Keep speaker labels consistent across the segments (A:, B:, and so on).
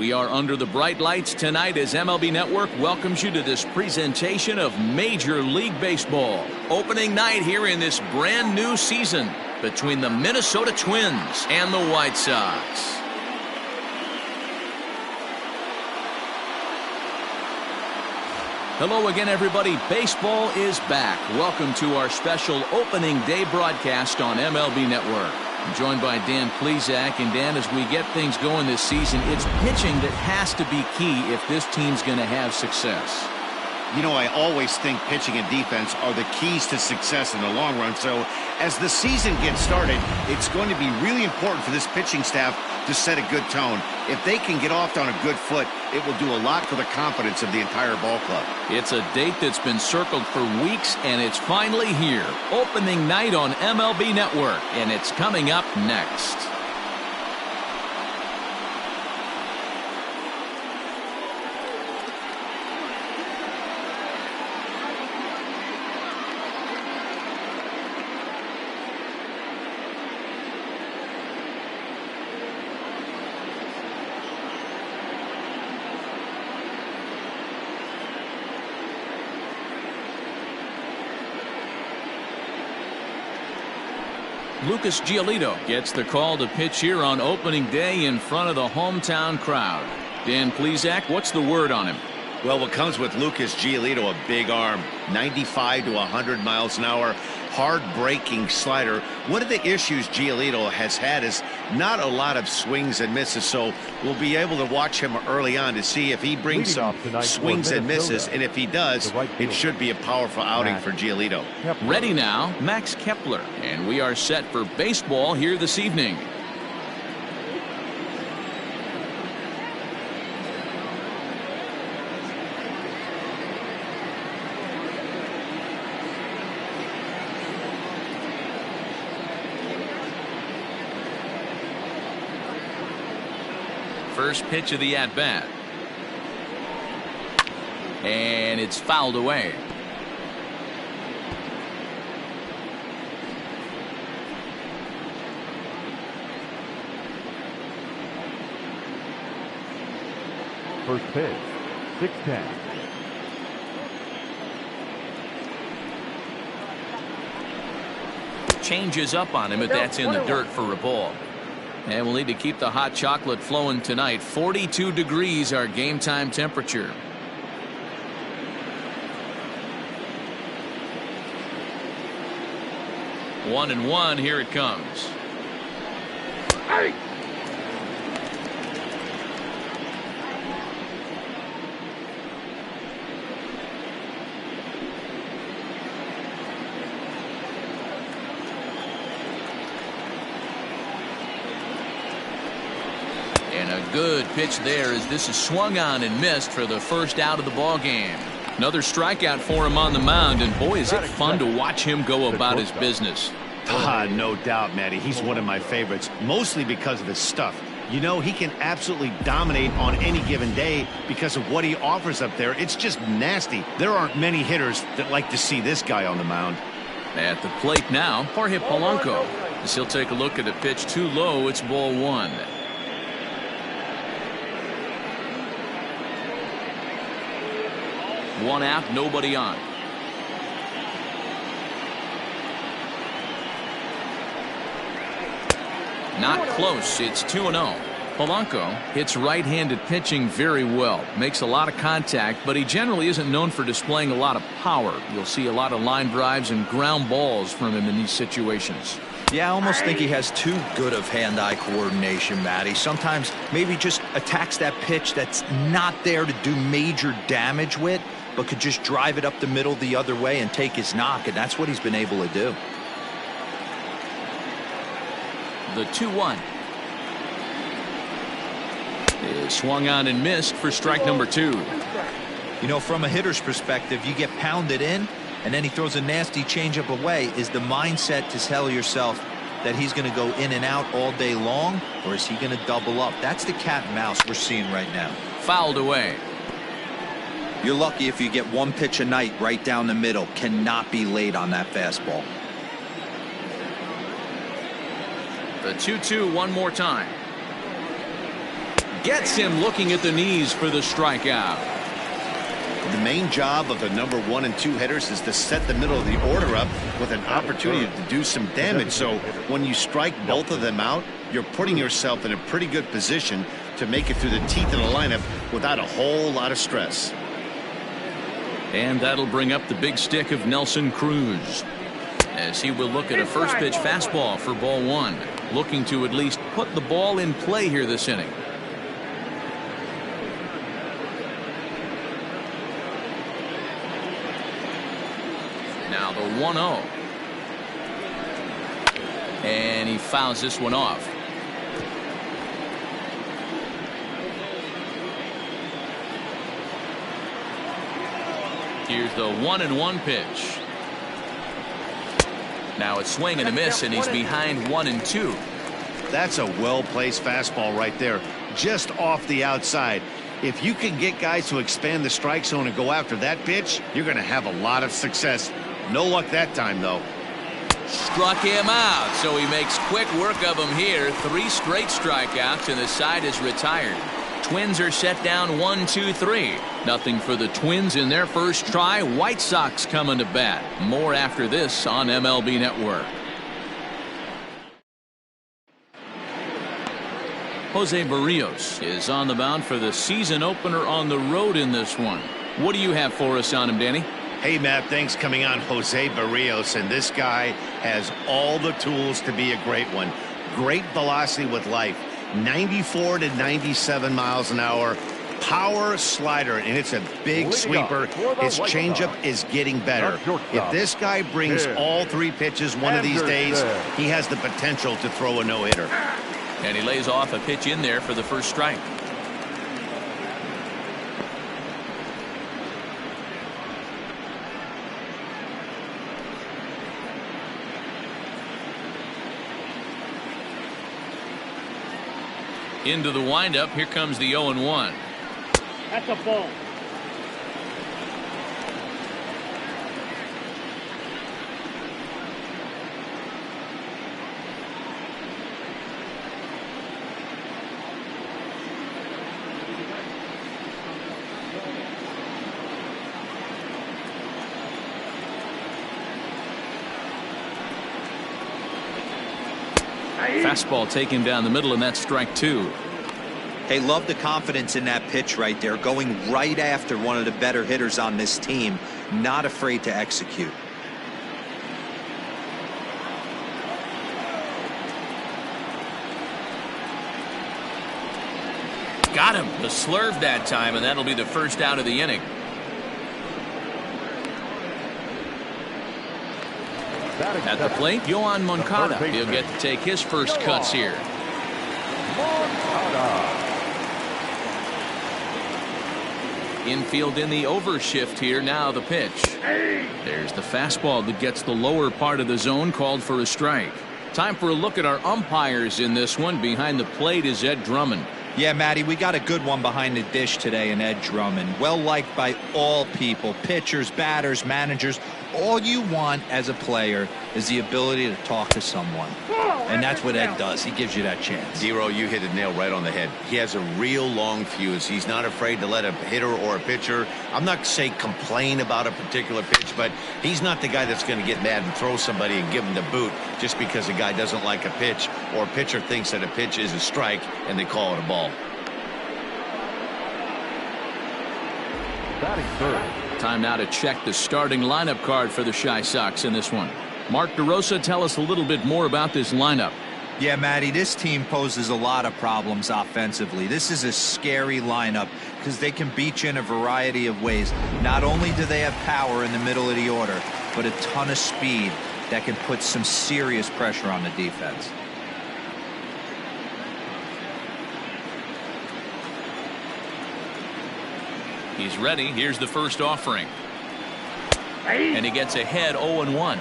A: We are under the bright lights tonight as MLB Network welcomes you to this presentation of Major League Baseball. Opening night here in this brand new season between the Minnesota Twins and the White Sox. Hello again, everybody. Baseball is back. Welcome to our special opening day broadcast on MLB Network. I'm joined by Dan Plesac. And Dan, as we get things going this season, it's pitching that has to be key if this team's going to have success.
B: You know, I always think pitching and defense are the keys to success in the long run. So as the season gets started, it's going to be really important for this pitching staff to set a good tone. If they can get off on a good foot, it will do a lot for the confidence of the entire ball club.
A: It's a date that's been circled for weeks, and it's finally here. Opening night on MLB Network, and it's coming up next. Lucas Giolito gets the call to pitch here on opening day in front of the hometown crowd. Dan Plesac, what's the word on him?
B: Well, what comes with Lucas Giolito, a big arm, 95 to 100 miles an hour, hard-breaking slider. One of the issues Giolito has had is not a lot of swings and misses, so we'll be able to watch him early on to see if he brings some swings and misses, and if he does, it should be a powerful outing for Giolito.
A: Ready now, Max Kepler, and we are set for baseball here this evening. First pitch of the at-bat. And it's fouled away.
C: First pitch, 6-10.
A: Changes up on him, but that's in the dirt for a ball. And we'll need to keep the hot chocolate flowing tonight. 42 degrees our game time temperature. One and one, here it comes. Hey! Good pitch there as this is swung on and missed for the first out of the ball game. Another strikeout for him on the mound, and boy, is it fun to watch him go about his business.
B: No doubt, Matty. He's one of my favorites, mostly because of his stuff. You know, he can absolutely dominate on any given day because of what he offers up there. It's just nasty. There aren't many hitters that like to see this guy on the mound.
A: At the plate now, Jorge Polanco. As he'll take a look at a pitch too low, it's ball one. One out, nobody on. Not close. It's 2-0. Polanco hits right-handed pitching very well. Makes a lot of contact, but he generally isn't known for displaying a lot of power. You'll see a lot of line drives and ground balls from him in these situations.
D: Yeah, I almost think he has too good of hand-eye coordination, Matty. Sometimes maybe just attacks that pitch that's not there to do major damage with, but could just drive it up the middle the other way and take his knock, and that's what he's been able to do.
A: The 2-1 is swung on and missed for strike number 2.
D: You know, from a hitter's perspective, you get pounded in, and then he throws a nasty changeup away. Is the mindset to tell yourself that he's going to go in and out all day long, or is he going to double up? That's the cat and mouse we're seeing right now.
A: Fouled away.
D: You're lucky if you get one pitch a night right down the middle. Cannot be late on that fastball.
A: The 2-2 one more time. Gets him looking at the knees for the strikeout.
B: The main job of the number 1 and 2 hitters is to set the middle of the order up with an opportunity to do some damage. So when you strike both of them out, you're putting yourself in a pretty good position to make it through the teeth of the lineup without a whole lot of stress.
A: And that'll bring up the big stick of Nelson Cruz, as he will look at a first pitch fastball for ball 1, looking to at least put the ball in play here this inning. Now the 1-0. And he fouls this one off. Here's the 1-1 pitch. Now it's swing and a miss, and he's behind 1-2.
B: That's a well-placed fastball right there, just off the outside. If you can get guys to expand the strike zone and go after that pitch, you're going to have a lot of success. No luck that time, though.
A: Struck him out, so he makes quick work of him here. 3 straight strikeouts, and the side is retired. Twins are set down 1-2-3. Nothing for the Twins in their first try. White Sox coming to bat. More after this on MLB Network. Jose Barrios is on the mound for the season opener on the road in this one. What do you have for us on him, Danny?
B: Hey, Matt, thanks. Coming on Jose Barrios, and this guy has all the tools to be a great one. Great velocity with life. 94 to 97 miles an hour. Power slider, and it's a big sweeper. His changeup is getting better. If this guy brings all 3 pitches one of these days, he has the potential to throw a no-hitter.
A: And he lays off a pitch in there for the first strike. Into the windup. Here comes the 0-1.
E: That's a ball.
A: Fastball taken down the middle, and that's strike 2.
D: Hey, love the confidence in that pitch right there, going right after one of the better hitters on this team, not afraid to execute.
A: Got him. The slurve that time, and that'll be the first out of the inning. At the plate, Yohan Moncada. He'll get to take his first cuts here. Infield in the overshift here. Now the pitch. There's the fastball that gets the lower part of the zone, called for a strike. Time for a look at our umpires in this one. Behind the plate is Ed Drummond.
D: Yeah, Matty, we got a good one behind the dish today in Ed Drummond. Well liked by all people, pitchers, batters, managers. All you want as a player is the ability to talk to someone. And that's what Ed does. He gives you that chance.
B: Zero, you hit the nail right on the head. He has a real long fuse. He's not afraid to let a hitter or a pitcher, I'm not saying complain about a particular pitch, but he's not the guy that's going to get mad and throw somebody and give him the boot just because a guy doesn't like a pitch or a pitcher thinks that a pitch is a strike and they call it a ball.
C: Batting third.
A: Time now to check the starting lineup card for the Chi Sox in this one. Mark DeRosa, tell us a little bit more about this lineup.
D: Yeah, Matty, this team poses a lot of problems offensively. This is a scary lineup because they can beat you in a variety of ways. Not only do they have power in the middle of the order, but a ton of speed that can put some serious pressure on the defense.
A: He's ready. Here's the first offering. And he gets ahead 0-1.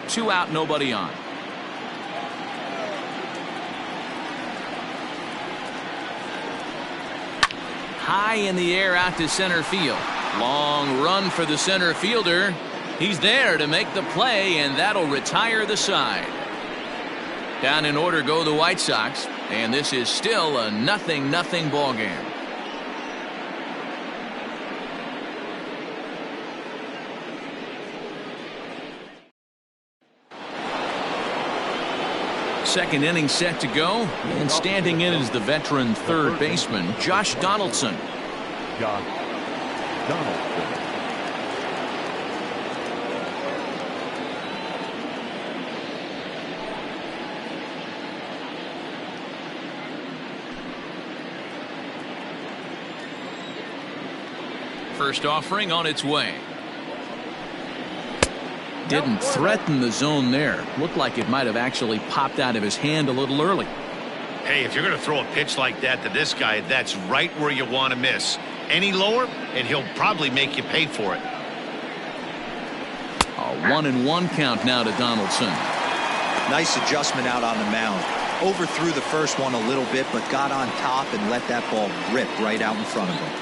A: 2 out, nobody on. High in the air out to center field. Long run for the center fielder. He's there to make the play, and that'll retire the side. Down in order go the White Sox, and this is still a 0-0 ball game. Second inning set to go, and standing in is the veteran third baseman, Josh Donaldson.
C: Josh Donaldson.
A: First offering on its way. Didn't threaten the zone there. Looked like it might have actually popped out of his hand a little early.
B: Hey, if you're going to throw a pitch like that to this guy, that's right where you want to miss. Any lower, and he'll probably make you pay for it.
A: A 1-1 count now to Donaldson.
D: Nice adjustment out on the mound. Overthrew the first one a little bit, but got on top and let that ball rip right out in front of him.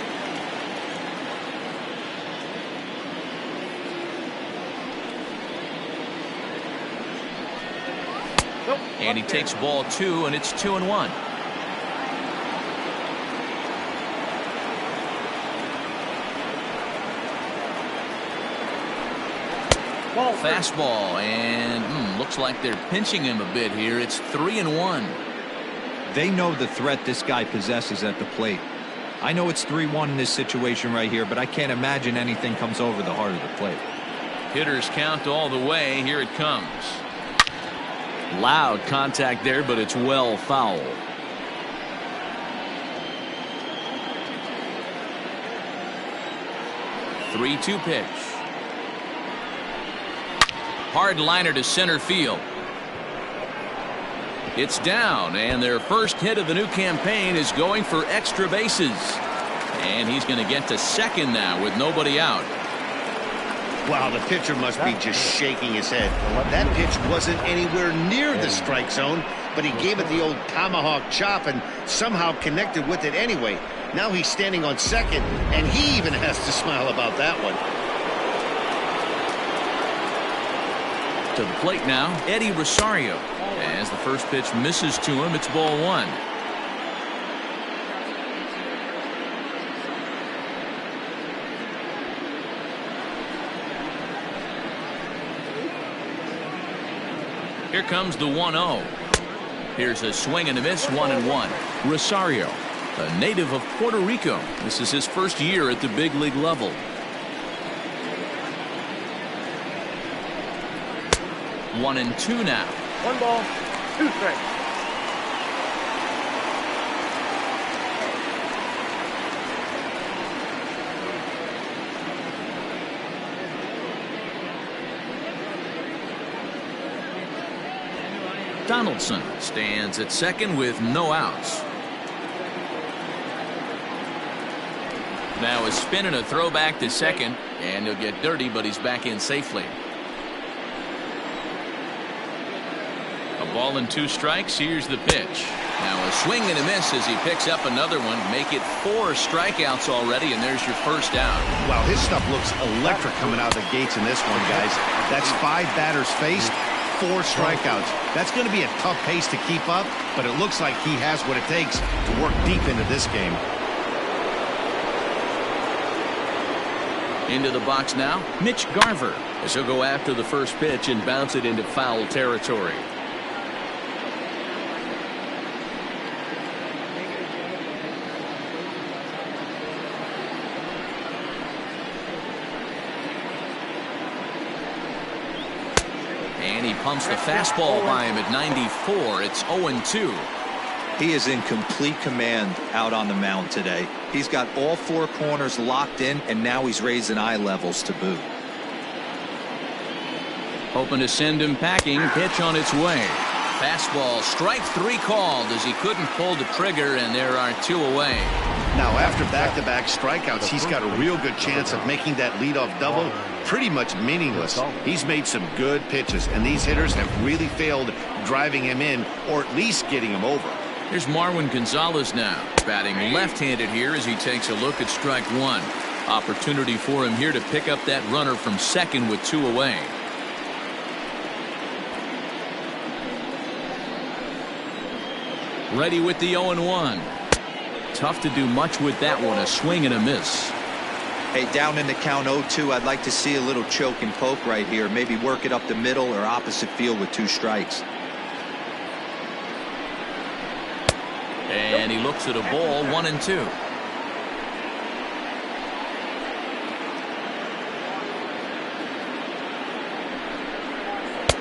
A: And he takes ball 2, and it's 2-1. Fastball, and looks like they're pinching him a bit here. It's 3-1.
D: They know the threat this guy possesses at the plate. I know it's 3-1 in this situation right here, but I can't imagine anything comes over the heart of the plate.
A: Hitters count all the way. Here it comes. Loud contact there, but it's well foul. Three-two pitch. Hard liner to center field. It's down, and their first hit of the new campaign is going for extra bases. And he's going to get to second now with nobody out.
B: Wow, the pitcher must be just shaking his head. That pitch wasn't anywhere near the strike zone, but he gave it the old tomahawk chop and somehow connected with it anyway. Now he's standing on second, and he even has to smile about that one.
A: To the plate now, Eddie Rosario. As the first pitch misses to him, it's ball 1. Here comes the 1-0. Here's a swing and a miss, 1-1. Rosario, a native of Puerto Rico. This is his first year at the big league level. One and two now.
E: 1 ball, 2 strikes.
A: Donaldson stands at second with no outs. Now a spin and a throwback to second, and he'll get dirty, but he's back in safely. A ball and 2 strikes. Here's the pitch. Now a swing and a miss as he picks up another one. Make it 4 strikeouts already, and there's your first out.
B: Wow, his stuff looks electric coming out of the gates in this one, guys. That's 5 batters faced, 4 strikeouts. That's going to be a tough pace to keep up, but it looks like he has what it takes to work deep into this game.
A: Into the box now, Mitch Garver, as he'll go after the first pitch and bounce it into foul territory. And he pumps the fastball by him at 94. It's 0-2.
D: He is in complete command out on the mound today. He's got all 4 corners locked in, and now he's raising eye levels to boot.
A: Hoping to send him packing. Pitch on its way. Fastball, strike 3 called as he couldn't pull the trigger, and there are 2 away.
B: Now, after back-to-back strikeouts, he's got a real good chance of making that leadoff double pretty much meaningless. He's made some good pitches, and these hitters have really failed driving him in or at least getting him over.
A: Here's Marwin Gonzalez now, batting left-handed here as he takes a look at strike 1. Opportunity for him here to pick up that runner from second with 2 away. Ready with the 0-1. Tough to do much with that one. A swing and a miss.
D: Hey, down in the count 0-2, I'd like to see a little choke and poke right here. Maybe work it up the middle or opposite field with 2 strikes.
A: And he looks at a ball, 1-2.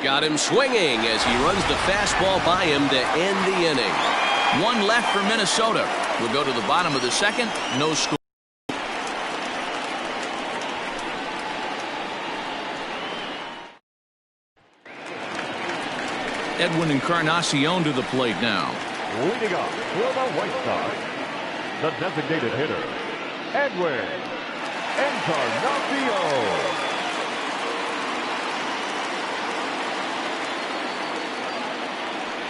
F: Got him swinging as he runs the fastball by him to end the inning.
A: One left for Minnesota. We'll go to the bottom of the second. No score. Edwin Encarnacion to the plate now.
C: Leading off for the White Sox, the designated hitter, Edwin Encarnacion.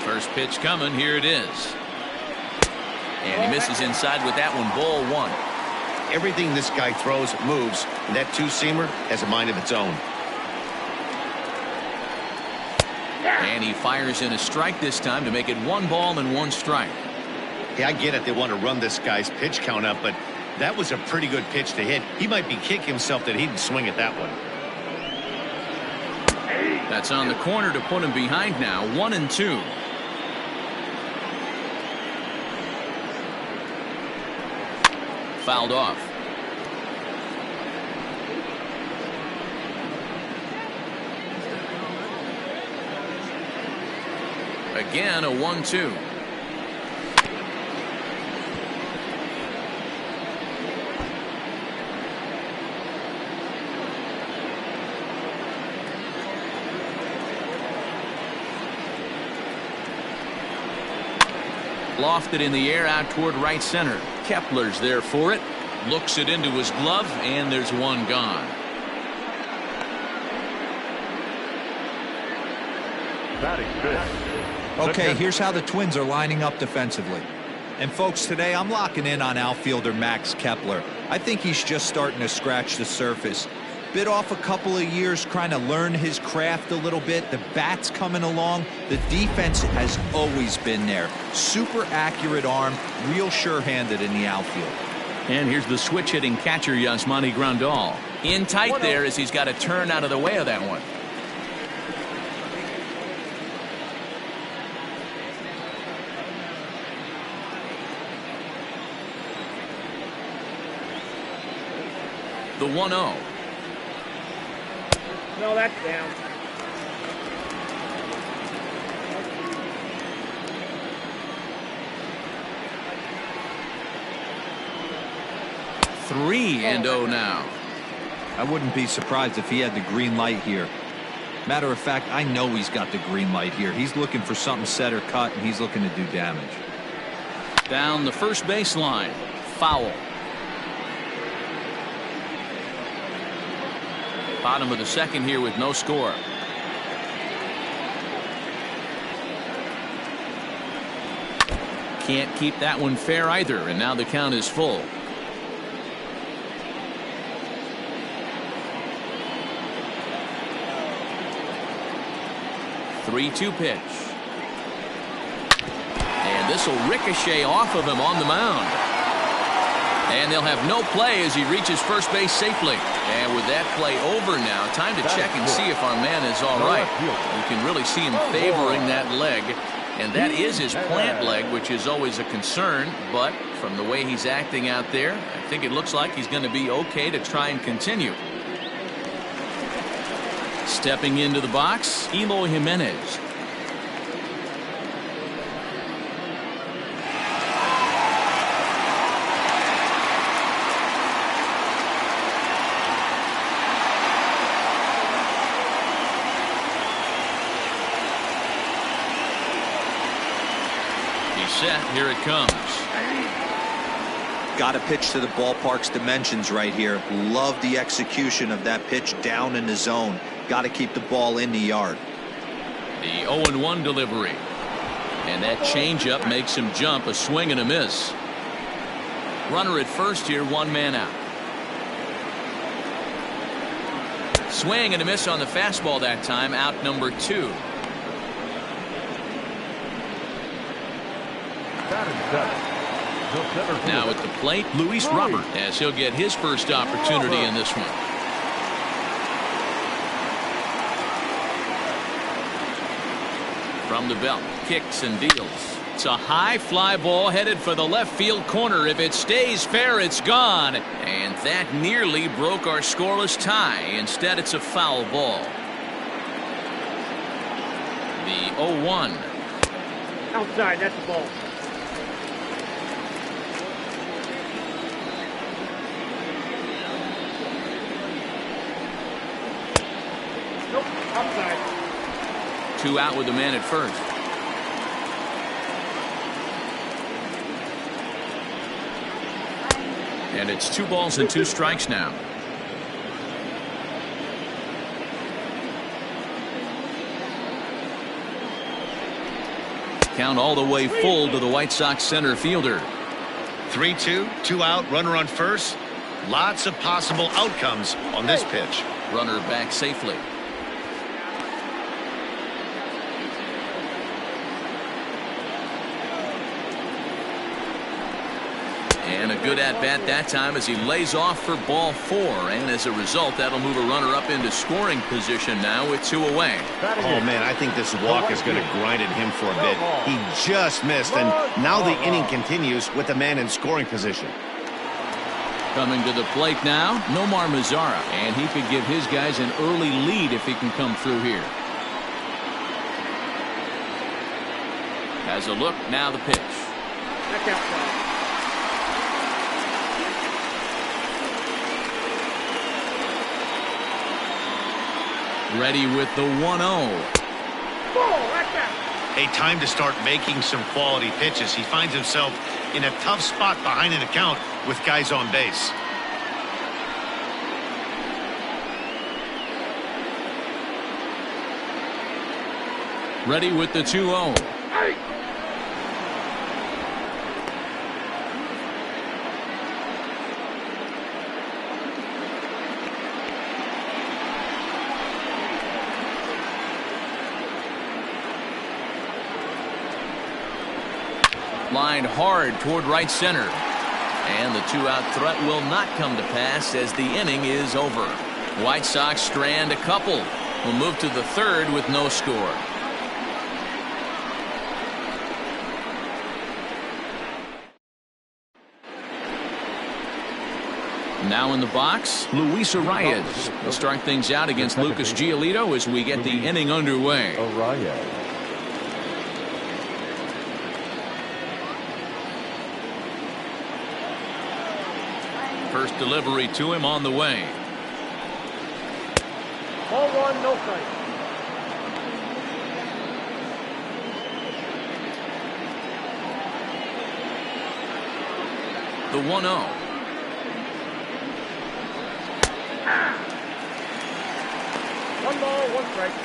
A: First pitch coming. Here it is. And he misses inside with that one. Ball 1.
B: Everything this guy throws moves, and that two-seamer has a mind of its own.
A: And he fires in a strike this time to make it 1 ball and 1 strike.
B: Yeah, I get it. They want to run this guy's pitch count up, but that was a pretty good pitch to hit. He might be kicking himself that he didn't swing at that one.
A: That's on the corner to put him behind now. 1-2. Fouled off. Again, a 1-2. Lofted in the air out toward right center. Kepler's there for it. Looks it into his glove, and there's one gone.
C: Batting fifth.
D: Okay, here's how the Twins are lining up defensively. And folks, today I'm locking in on outfielder Max Kepler. I think he's just starting to scratch the surface. Bit off a couple of years trying to learn his craft a little bit. The bat's coming along. The defense has always been there. Super accurate arm, real sure-handed in the outfield.
A: And here's the switch-hitting catcher, Yasmani Grandal. In tight there as he's got to turn out of the way of that one. The 1-0.
E: No, that's down.
A: Three and 0 now.
D: I wouldn't be surprised if he had the green light here. Matter of fact, I know he's got the green light here. He's looking for something set or cut, and he's looking to do damage.
A: Down the first baseline. Foul. Bottom of the second here with no score. Can't keep that one fair either, and now the count is full. Three-two pitch. And this will ricochet off of him on the mound. And they'll have no play as he reaches first base safely. And with that play over now, time to check and see if our man is all right. You can really see him favoring that leg. And that is his plant leg, which is always a concern. But from the way he's acting out there, I think it looks like he's going to be okay to try and continue. Stepping into the box, Eloy Jimenez. Set. Here it comes.
D: Got to pitch to the ballpark's dimensions right here. Love the execution of that pitch down in the zone. Got to keep the ball in the yard.
A: The 0-1 delivery. And that changeup makes him jump. A swing and a miss. Runner at first here, 1 man out. Swing and a miss on the fastball that time. Out number 2.
C: 7. The center fielder.
A: Now at the plate, Luis Robert, as he'll get his first opportunity in this one. From the belt, kicks and deals. It's a high fly ball headed for the left field corner. If it stays fair, it's gone. And that nearly broke our scoreless tie. Instead, it's a foul ball. The 0-1.
E: Outside, that's the ball. Nope, outside.
A: 2 out with the man at first. And it's 2 balls and 2 strikes now. Count all the way full to the White Sox center fielder.
B: 3-2, 2 out, runner on first. Lots of possible outcomes on this pitch.
A: Runner back safely. And a good at-bat that time as he lays off for ball 4. And as a result, that'll move a runner up into scoring position now with 2 away.
B: Oh, man, I think this walk is going to grind at him for a bit. He just missed, and now the inning continues with the man in scoring position.
A: Coming to the plate now, Nomar Mazara. And he could give his guys an early lead if he can come through here. Has a look, now the pitch.
E: Back outside.
A: Ready with the 1-0.
B: A time to start making some quality pitches. He finds himself in a tough spot behind an account with guys on base.
A: Ready with the 2-0. Lined hard toward right center. And the 2-out threat will not come to pass as the inning is over. White Sox strand a couple. We'll move to the 3rd with no score. Now in the box, Luis Arias will start things out against Lucas Giolito as we get the inning underway. First delivery to him on the way.
E: Ball 1, no strike.
A: The 1-0.
E: One ball, 1 strike.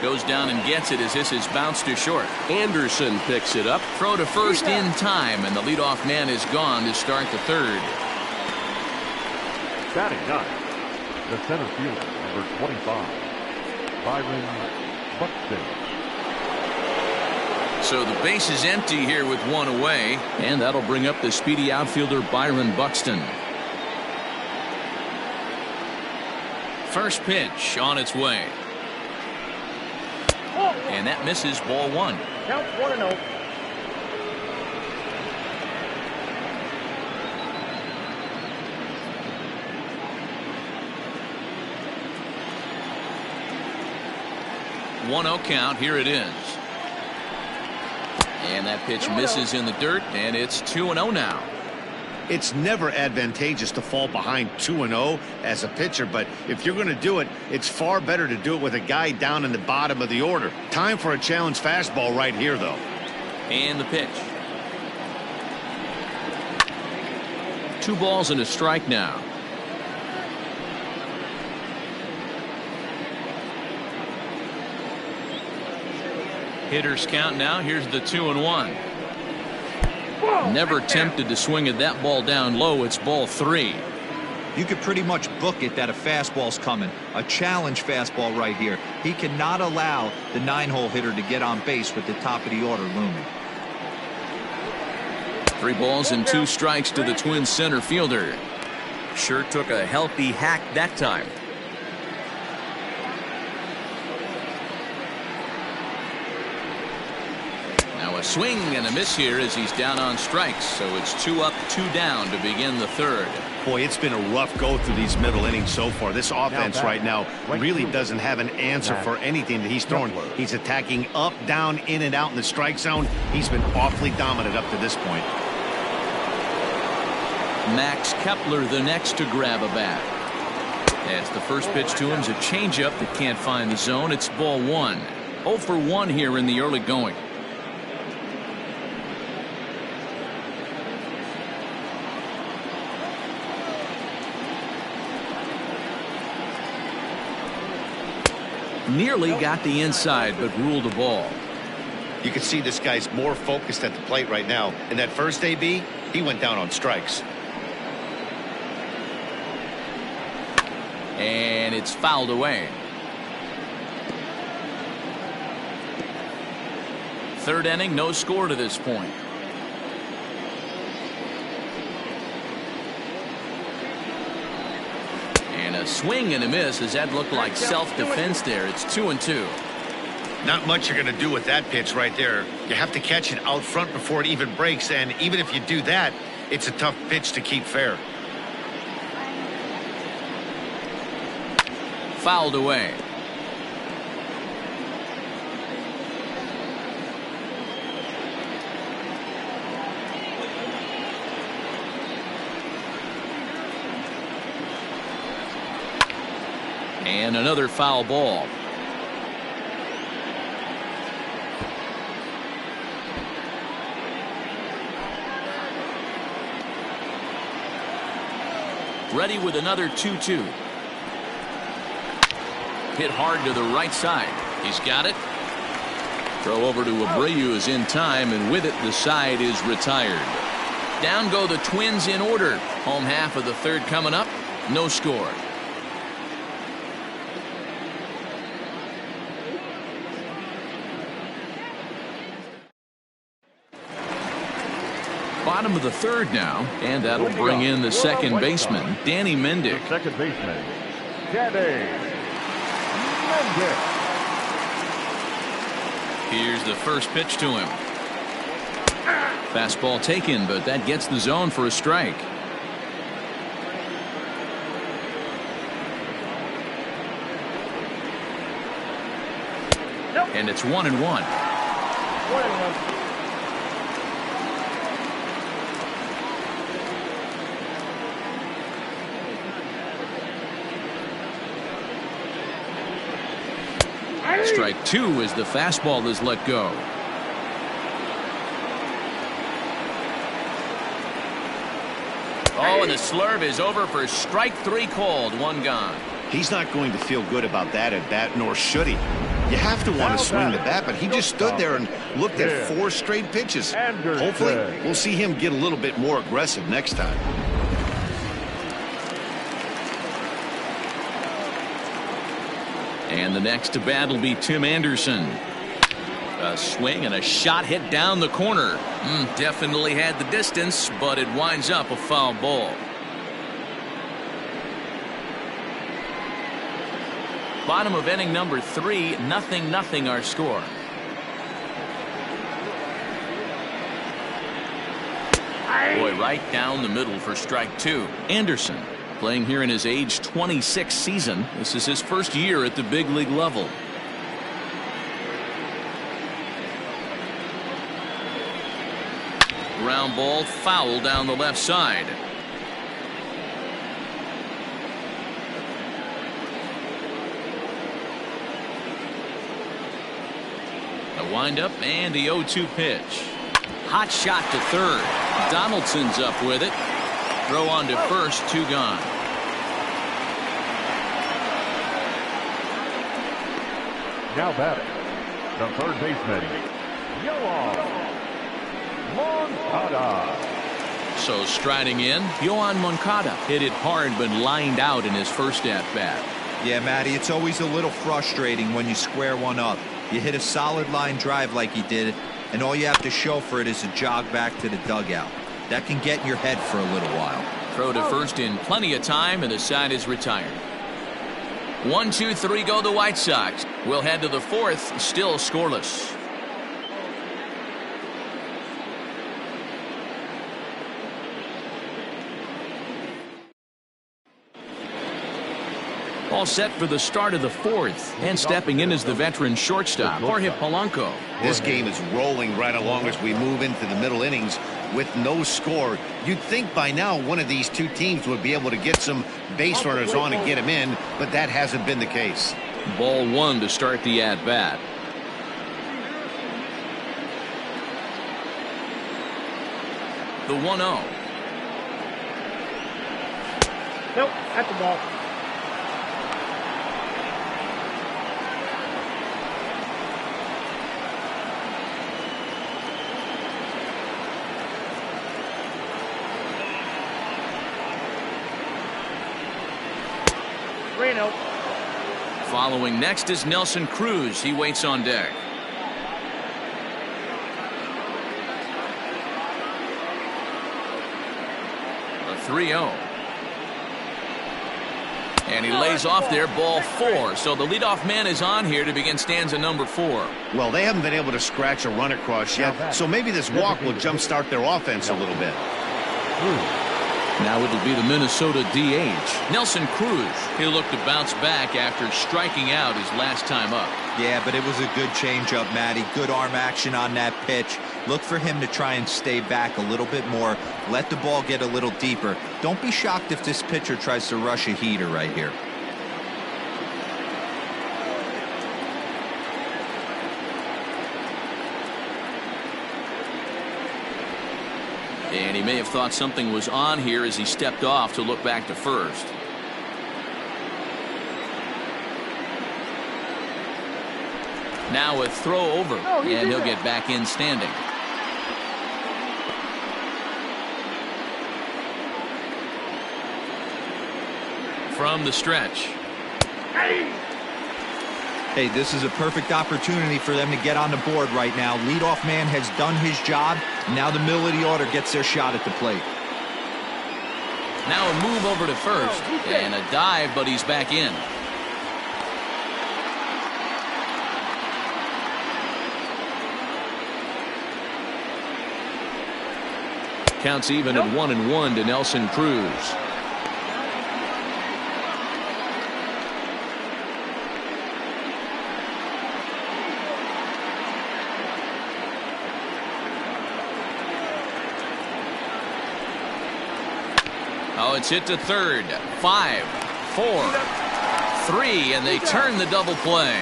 A: Goes down and gets it as this is bounced to short. Anderson picks it up. Throw to first in time, and the leadoff man is gone to start the 3rd.
C: Batting 9, the center fielder, number 25, Byron Buxton.
A: So the base is empty here with 1 away, and that'll bring up the speedy outfielder Byron Buxton. First pitch on its way. And that misses, ball 1.
E: Count 1-0.
A: One 1-0 count. Here it is. And that pitch misses in the dirt, and it's 2-0 now.
B: It's never advantageous to fall behind 2-0 as a pitcher, but if you're going to do it, it's far better to do it with a guy down in the bottom of the order. Time for a challenge fastball right here, though.
A: And the pitch. 2 balls and a strike now. Hitters count now. Here's the 2-1. Never tempted to swing at that ball down low. It's ball 3.
D: You could pretty much book it that a fastball's coming. A challenge fastball right here. He cannot allow the 9-hole hitter to get on base with the top of the order looming.
A: 3 balls and 2 strikes to the Twins center fielder.
F: Sure took a healthy hack that time.
A: Now a swing and a miss here as he's down on strikes. So it's 2 up, 2 down to begin the 3rd.
B: Boy, it's been a rough go through these middle innings so far. This offense right now really doesn't have an answer for anything that he's throwing. He's attacking up, down, in and out in the strike zone. He's been awfully dominant up to this point.
A: Max Kepler the next to grab a bat. As the first pitch to him is a changeup that can't find the zone. It's ball 1. 0 for 1 here in the early going. Nearly got the inside, but ruled a ball.
B: You can see this guy's more focused at the plate right now. In that first AB, he went down on strikes.
A: And it's fouled away. 3rd inning, no score to this point. And a swing and a miss as that looked like self-defense there. It's 2-2.
B: Not much you're going to do with that pitch right there. You have to catch it out front before it even breaks, and even if you do that, it's a tough pitch to keep fair.
A: Fouled away. And another foul ball. Ready with another 2-2. Hit hard to the right side. He's got it. Throw over to Abreu is in time, and with it the side is retired. Down go the Twins in order. Home half of the 3rd coming up. No score. Bottom of the 3rd now, and that'll bring in the second baseman, Danny Mendick.
C: Second baseman, Danny Mendick.
A: Here's the first pitch to him. Fastball taken, but that gets the zone for a strike. And it's 1-1.
E: 1-1.
A: Strike 2 as the fastball is let go. Oh, and the slurve is over for strike 3 called. 1 gone.
B: He's not going to feel good about that at bat, nor should he. You have to want to swing the bat, but he just stood there and looked at 4 straight pitches. Hopefully, we'll see him get a little bit more aggressive next time.
A: And the next to bat will be Tim Anderson. A swing and a shot hit down the corner. Definitely had the distance, but it winds up a foul ball. Bottom of inning number 3, 0-0 our score. Boy, right down the middle for strike 2. Anderson playing here in his age 26 season. This is his first year at the big league level. Ground ball foul down the left side. A windup and the 0-2 pitch. Hot shot to 3rd. Donaldson's up with it. Throw on to first, 2 gone.
C: Now batting, the 3rd baseman, Moncada.
A: So striding in, Yohan Moncada hit it hard but lined out in his first at-bat.
D: Yeah, Matty, it's always a little frustrating when you square one up. You hit a solid line drive like he did, and all you have to show for it is a jog back to the dugout. That can get in your head for a little while.
A: Throw to first in plenty of time, and the side is retired. 1, 2, 3 go the White Sox. We'll head to the fourth, still scoreless. All set for the start of the fourth, and stepping in is the veteran shortstop, Jorge Polanco.
B: This game is rolling right along as we move into the middle innings with no score. You'd think by now one of these two teams would be able to get some base runners on and get them in, but that hasn't been the case.
A: Ball one to start the at-bat. The 1-0.
E: Nope, at the ball. Reno.
A: Following next is Nelson Cruz. He waits on deck. A 3-0. And he lays off there, ball 4. So the leadoff man is on here to begin stanza number 4.
B: Well, they haven't been able to scratch a run across yet, so maybe this walk will jumpstart their offense a little bit.
A: Now it'll be the Minnesota DH, Nelson Cruz. He'll look to bounce back after striking out his last time up.
D: Yeah, but it was a good changeup, Matty. Good arm action on that pitch. Look for him to try and stay back a little bit more. Let the ball get a little deeper. Don't be shocked if this pitcher tries to rush a heater right here.
A: And he may have thought something was on here as he stepped off to look back to first. Now a throw over, and he'll get back in standing. From the stretch.
D: Hey, this is a perfect opportunity for them to get on the board right now. Leadoff man has done his job. Now the middle of the order gets their shot at the plate.
A: Now a move over to first, and a dive, but he's back in. Counts even at 1-1 to Nelson Cruz. Oh, it's hit to third. 5, 4, 3, and they turn the double play.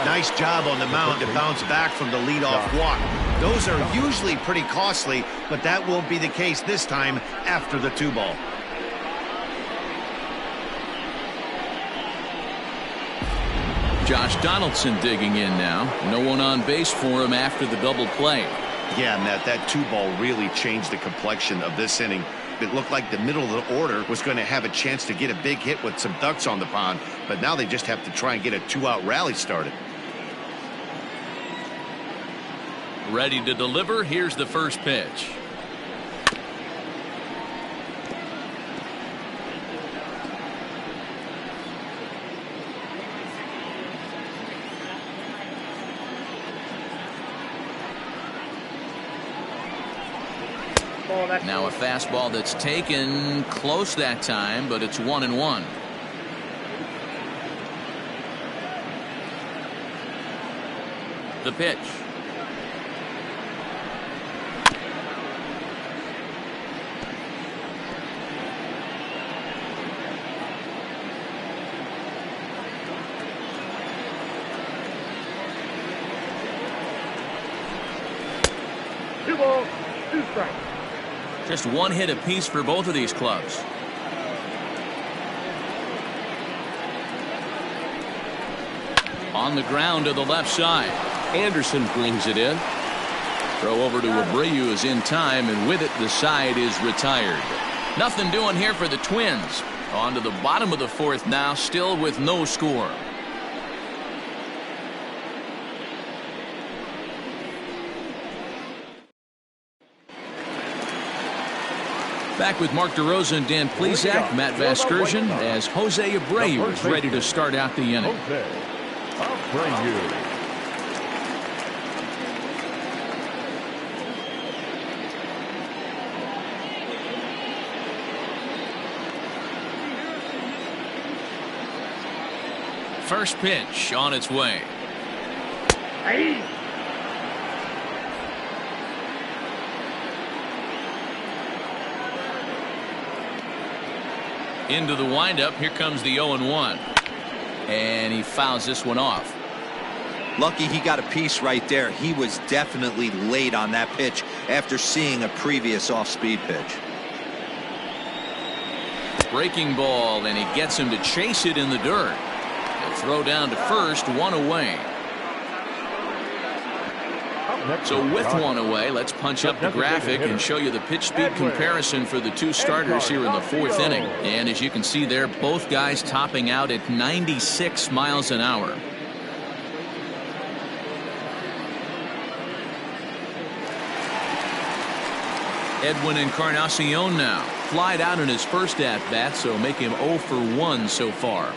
B: Nice job on the mound to bounce back from the leadoff walk. Those are usually pretty costly, but that won't be the case this time after the 2-ball.
A: Josh Donaldson digging in now. No one on base for him after the double play.
B: Yeah, Matt, that 2-ball really changed the complexion of this inning. It looked like the middle of the order was going to have a chance to get a big hit with some ducks on the pond, but now they just have to try and get a 2-out rally started.
A: Ready to deliver. Here's the first pitch. Now a fastball that's taken close that time, but it's 1-1. The pitch.
E: Two balls, 2 strikes.
A: Just one hit apiece for both of these clubs. On the ground to the left side.
F: Anderson brings it in. Throw over to Abreu is in time, and with it, the side is retired.
A: Nothing doing here for the Twins. On to the bottom of the fourth now, still with no score. Back with Mark DeRosa and Dan Plesac, Matt Vasgersian, as Jose Abreu is ready to start out the inning.
C: Jose Abreu.
A: First pitch on its way.
E: Hey.
A: Into the windup. Here comes the 0-1. And he fouls this one off.
D: Lucky he got a piece right there. He was definitely late on that pitch after seeing a previous off-speed pitch.
A: Breaking ball, and he gets him to chase it in the dirt. He'll throw down to first, one away. So with one away, let's punch up the graphic and show you the pitch speed comparison for the two starters here in the fourth inning. And as you can see there, both guys topping out at 96 miles an hour. Edwin Encarnacion now. Flied out in his first at-bat, so make him 0 for 1 so far.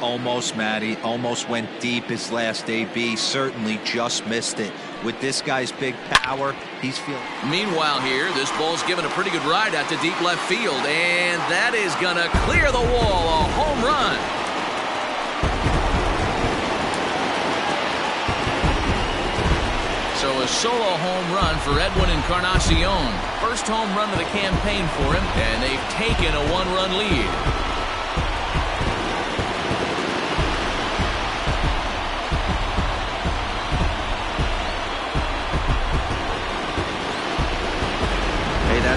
D: Almost, Matty. Almost went deep his last AB. Certainly just missed it. With this guy's big power, he's feeling.
A: Meanwhile here, this ball's given a pretty good ride out to deep left field, and that is going to clear the wall. A home run. So a solo home run for Edwin Encarnacion. First home run of the campaign for him, and they've taken a one-run lead.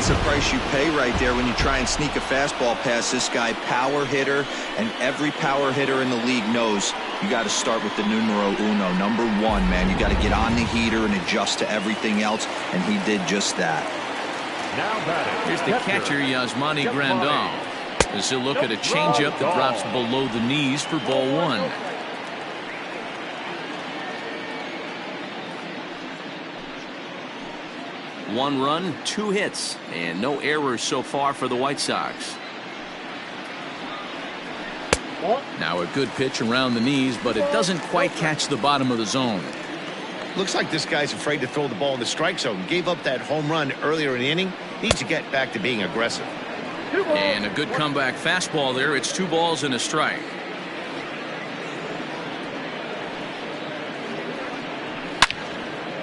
D: That's the price you pay right there when you try and sneak a fastball past this guy. Power hitter, and every power hitter in the league knows you got to start with the numero uno, number one, man. You got to get on the heater and adjust to everything else, and he did just that.
C: Now batting.
A: Here's the catcher, Yasmani Grandal, as he'll look at a changeup that drops below the knees for ball one. One run, 2 hits, and no errors so far for the White Sox. Now a good pitch around the knees, but it doesn't quite catch the bottom of the zone.
B: Looks like this guy's afraid to throw the ball in the strike zone. Gave up that home run earlier in the inning. Needs to get back to being aggressive.
A: And a good comeback fastball there. It's 2 balls and a strike.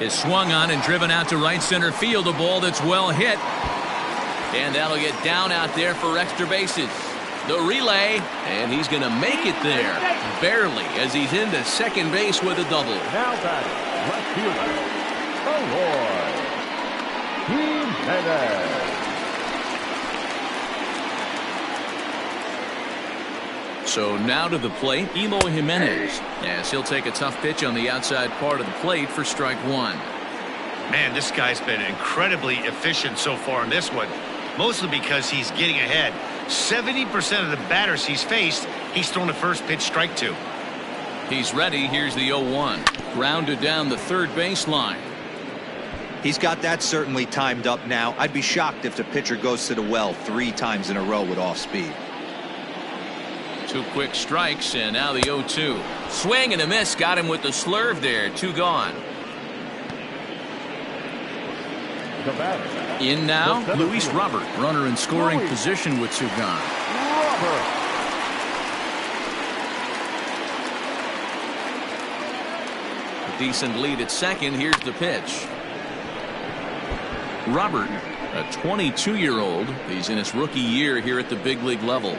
A: Is swung on and driven out to right center field. A ball that's well hit. And that'll get down out there for extra bases. The relay, and he's going to make it there. Barely, as he's into second base with a double.
C: Now batting, left fielder, Eloy Jimenez.
A: So now to the plate, Eloy Jimenez, as he'll take a tough pitch on the outside part of the plate for strike one.
B: Man, this guy's been incredibly efficient so far in this one, mostly because he's getting ahead. 70% of the batters he's faced, he's thrown the first pitch strike to.
A: He's ready. Here's the 0-1. Grounded down the third baseline.
D: He's got that certainly timed up now. I'd be shocked if the pitcher goes to the well 3 times in a row with off speed.
A: 2 quick strikes, and now the 0-2. Swing and a miss. Got him with the slurve there. 2 gone.
C: The batter.
A: In now, Luis Robert. Runner in scoring position with 2 gone.
C: Robert.
A: A decent lead at second. Here's the pitch. Robert, a 22-year-old. He's in his rookie year here at the big league level.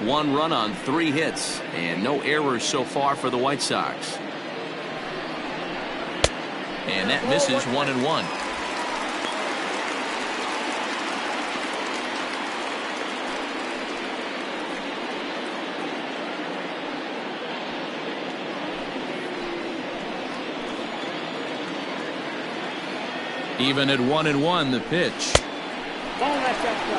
A: 1 run on 3 hits, and no errors so far for the White Sox. And that misses 1-1.
F: Even at 1-1, the pitch.
E: Don't let that go.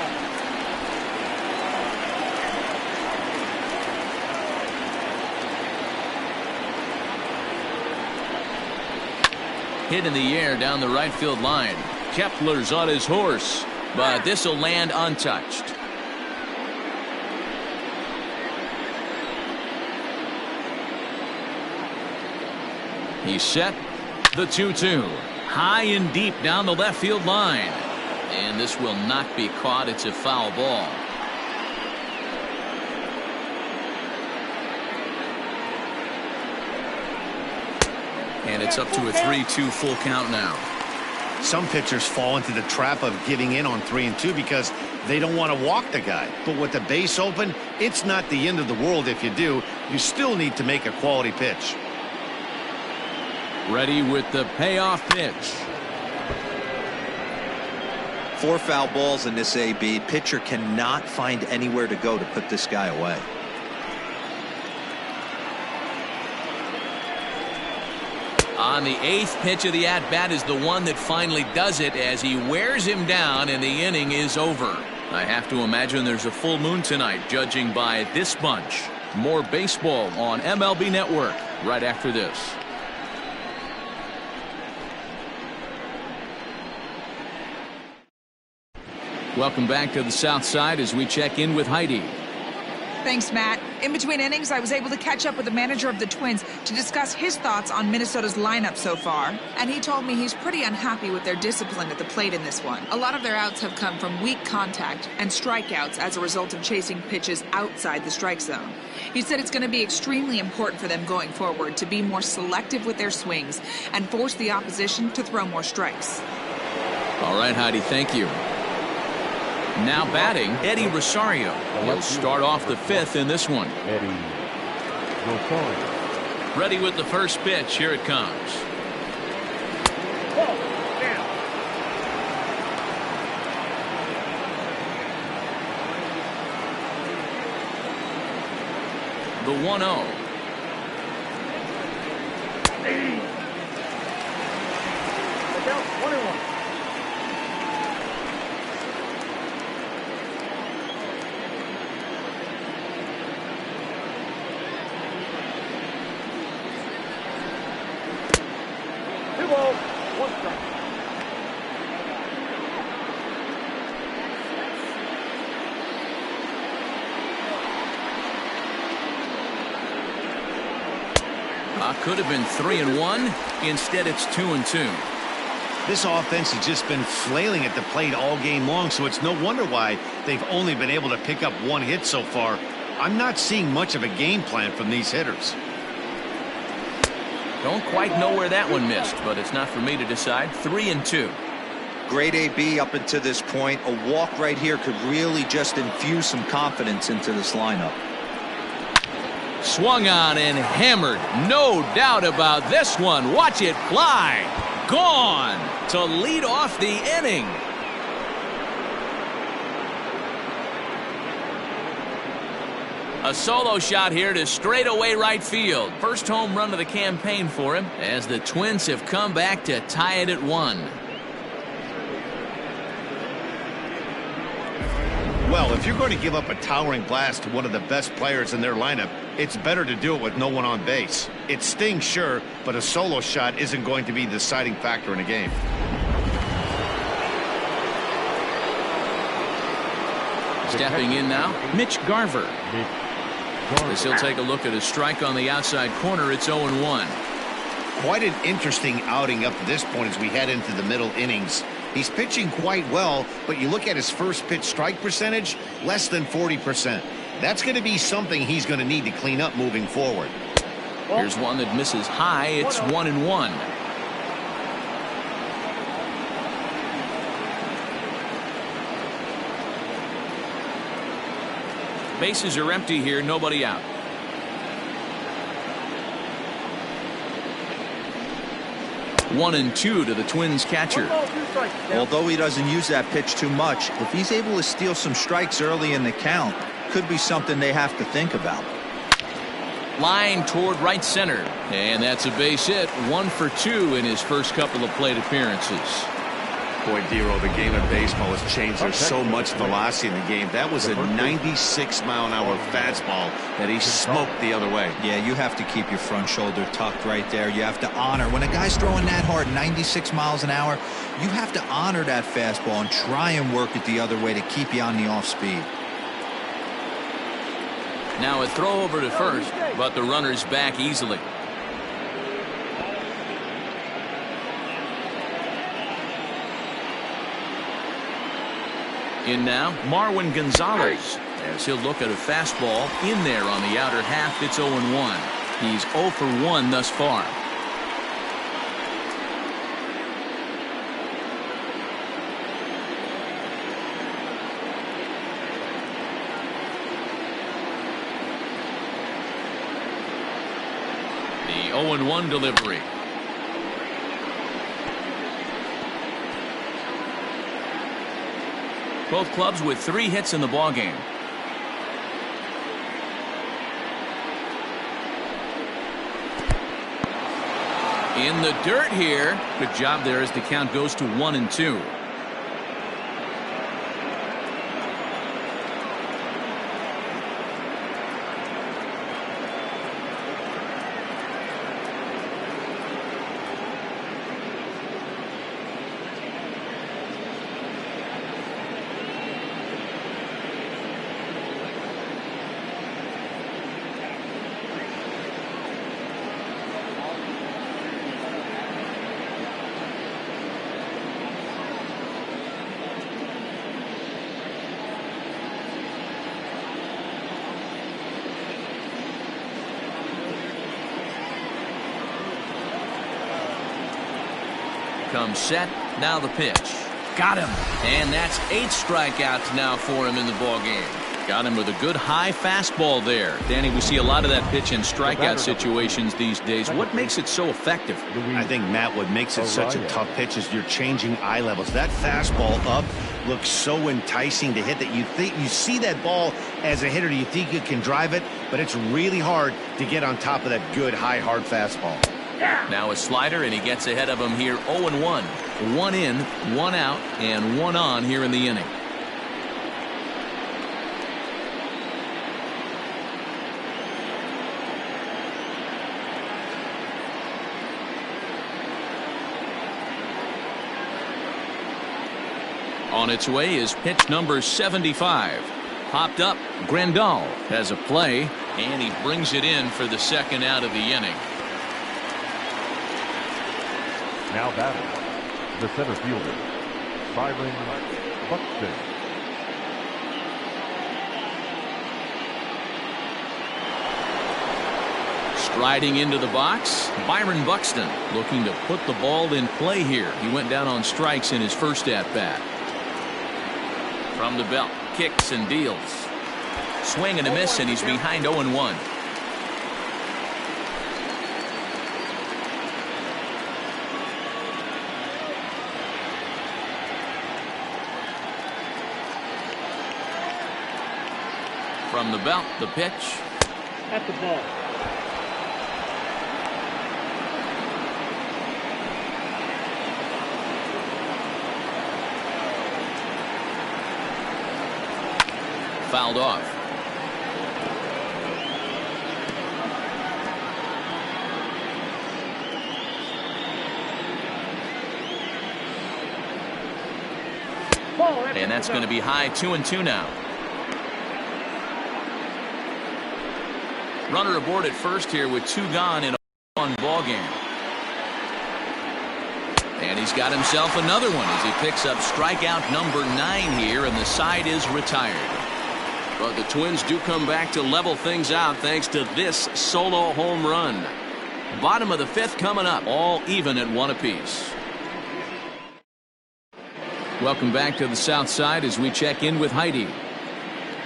F: Hit in the air down the right field line. Kepler's on his horse, but this will land untouched. He's set. The 2-2. High and deep down the left field line. And this will not be caught. It's a foul ball. And it's up to a 3-2 full count now.
B: Some pitchers fall into the trap of giving in on 3-2 because they don't want to walk the guy. But with the base open, it's not the end of the world if you do. You still need to make a quality pitch.
F: Ready with the payoff pitch.
D: 4 foul balls in this AB. Pitcher cannot find anywhere to go to put this guy away.
F: On the 8th pitch of the at-bat is the one that finally does it as he wears him down and the inning is over. I have to imagine there's a full moon tonight, judging by this bunch. More baseball on MLB Network right after this. Welcome back to the South Side as we check in with Heidi.
G: Thanks, Matt. In between innings, I was able to catch up with the manager of the Twins to discuss his thoughts on Minnesota's lineup so far. And he told me he's pretty unhappy with their discipline at the plate in this one. A lot of their outs have come from weak contact and strikeouts as a result of chasing pitches outside the strike zone. He said it's going to be extremely important for them going forward to be more selective with their swings and force the opposition to throw more strikes.
F: All right, Heidi, thank you. Now batting, Eddie Rosario. He'll start off the 5th in this one.
C: Eddie Rosario.
F: Ready with the first pitch. Here it comes. The 1-0.
E: Hey. 1-1.
F: Could have been 3-1. Instead, it's 2-2.
B: This offense has just been flailing at the plate all game long, so it's no wonder why they've only been able to pick up 1 hit so far. I'm not seeing much of a game plan from these hitters.
F: Don't quite know where that one missed, but it's not for me to decide. 3-2.
D: Great AB up until this point. A walk right here could really just infuse some confidence into this lineup.
F: Swung on and hammered. No doubt about this one. Watch it fly. Gone to lead off the inning. A solo shot here to straightaway right field. First home run of the campaign for him as the Twins have come back to tie it at 1.
B: Well, if you're going to give up a towering blast to one of the best players in their lineup, it's better to do it with no one on base. It stings, sure, but a solo shot isn't going to be the deciding factor in a game.
F: Stepping in now, Mitch Garver. As he'll take a look at a strike on the outside corner, it's 0-1.
B: Quite an interesting outing up to this point as we head into the middle innings. He's pitching quite well, but you look at his first pitch strike percentage, less than 40%. That's going to be something he's going to need to clean up moving forward.
F: Here's one that misses high. It's 1-1. Bases are empty here, nobody out. One and 2 to the Twins catcher.
D: Although he doesn't use that pitch too much, if he's able to steal some strikes early in the count, could be something they have to think about.
F: Line toward right center. And that's a base hit. 1 for 2 in his first couple of plate appearances.
B: Boy, Dero, the game of baseball has changed. There's so much velocity in the game. That was a 96-mile-an-hour fastball that he smoked the other way.
D: Yeah, you have to keep your front shoulder tucked right there. You have to honor. When a guy's throwing that hard, 96 miles an hour, you have to honor that fastball and try and work it the other way to keep you on the off speed.
F: Now a throw over to first, but the runner's back easily. In now, Marwin Gonzalez, as he'll look at a fastball in there on the outer half. It's 0-1. He's 0 for 1 thus far. The 0-1 delivery. Both clubs with 3 hits in the ballgame. In the dirt here. Good job there as the count goes to 1-2. Comes set. Now the pitch. Got him. And that's 8 strikeouts now for him in the ball game. Got him with a good high fastball there. Danny, we see a lot of that pitch in strikeout situations these days. What makes it so effective?
B: I think, Matt, what makes it such a tough pitch is you're changing eye levels. That fastball up looks so enticing to hit that you see that ball as a hitter. You think you can drive it, but it's really hard to get on top of that good high hard fastball.
F: Now a slider, and he gets ahead of him here. 0-1. 1 in, 1 out, and 1 on here in the inning. On its way is pitch number 75. Popped up. Grandal has a play, and he brings it in for the second out of the inning.
C: Now batting, the center fielder, Byron Buxton.
F: Striding into the box, Byron Buxton looking to put the ball in play here. He went down on strikes in his first at-bat. From the belt, kicks and deals. Swing and a miss, and he's behind 0-1. From the belt, the pitch.
E: At the ball.
F: Fouled off. And that's going to be high. 2-2 now. Runner aboard at first here with 2 gone in a 1 ball game. And he's got himself another one as he picks up strikeout number 9 here, and the side is retired. But the Twins do come back to level things out thanks to this solo home run. Bottom of the 5th coming up, all even at 1 apiece. Welcome back to the South Side as we check in with Heidi.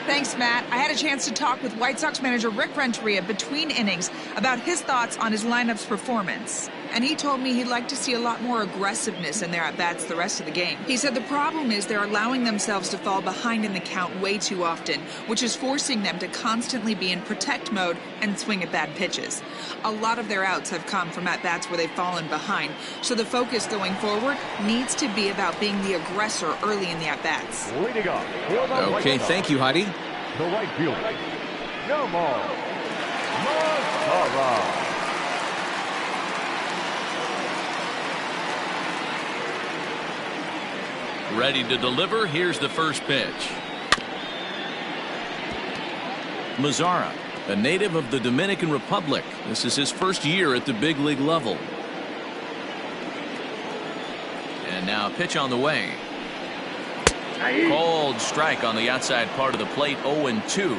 G: Thanks, Matt. I had a chance to talk with White Sox manager Rick Renteria between innings about his thoughts on his lineup's performance. and he told me he'd like to see a lot more aggressiveness in their at-bats the rest of the game. He said the problem is they're allowing themselves to fall behind in the count way too often, which is forcing them to constantly be in protect mode and swing at bad pitches. A lot of their outs have come from at-bats where they've fallen behind, so the focus going forward needs to be about being the aggressor early in the at-bats.
C: Leading up.
A: Okay, thank you, Heidi.
C: The right fielder, Nomar Mazara.
F: Ready to deliver. Here's the first pitch.
A: Mazara, a native of the Dominican Republic. This is his first year at the big league level.
F: And now a pitch on the way. Cold strike on the outside part of the plate. 0-2.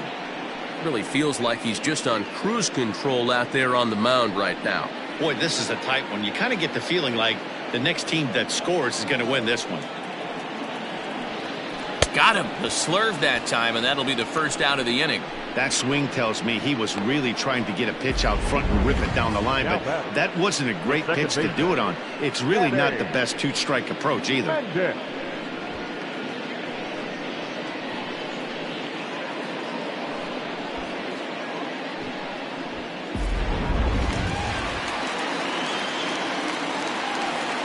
H: Really feels like he's just on cruise control out there on the mound right now.
B: Boy, this is a tight one. You kind of get the feeling like the next team that scores is going to win this one.
F: Got him. The slurve that time, and that'll be the first out of the inning.
B: That swing tells me he was really trying to get a pitch out front and rip it down the line, but that wasn't a great pitch to do it on. It's really not the best two-strike approach either.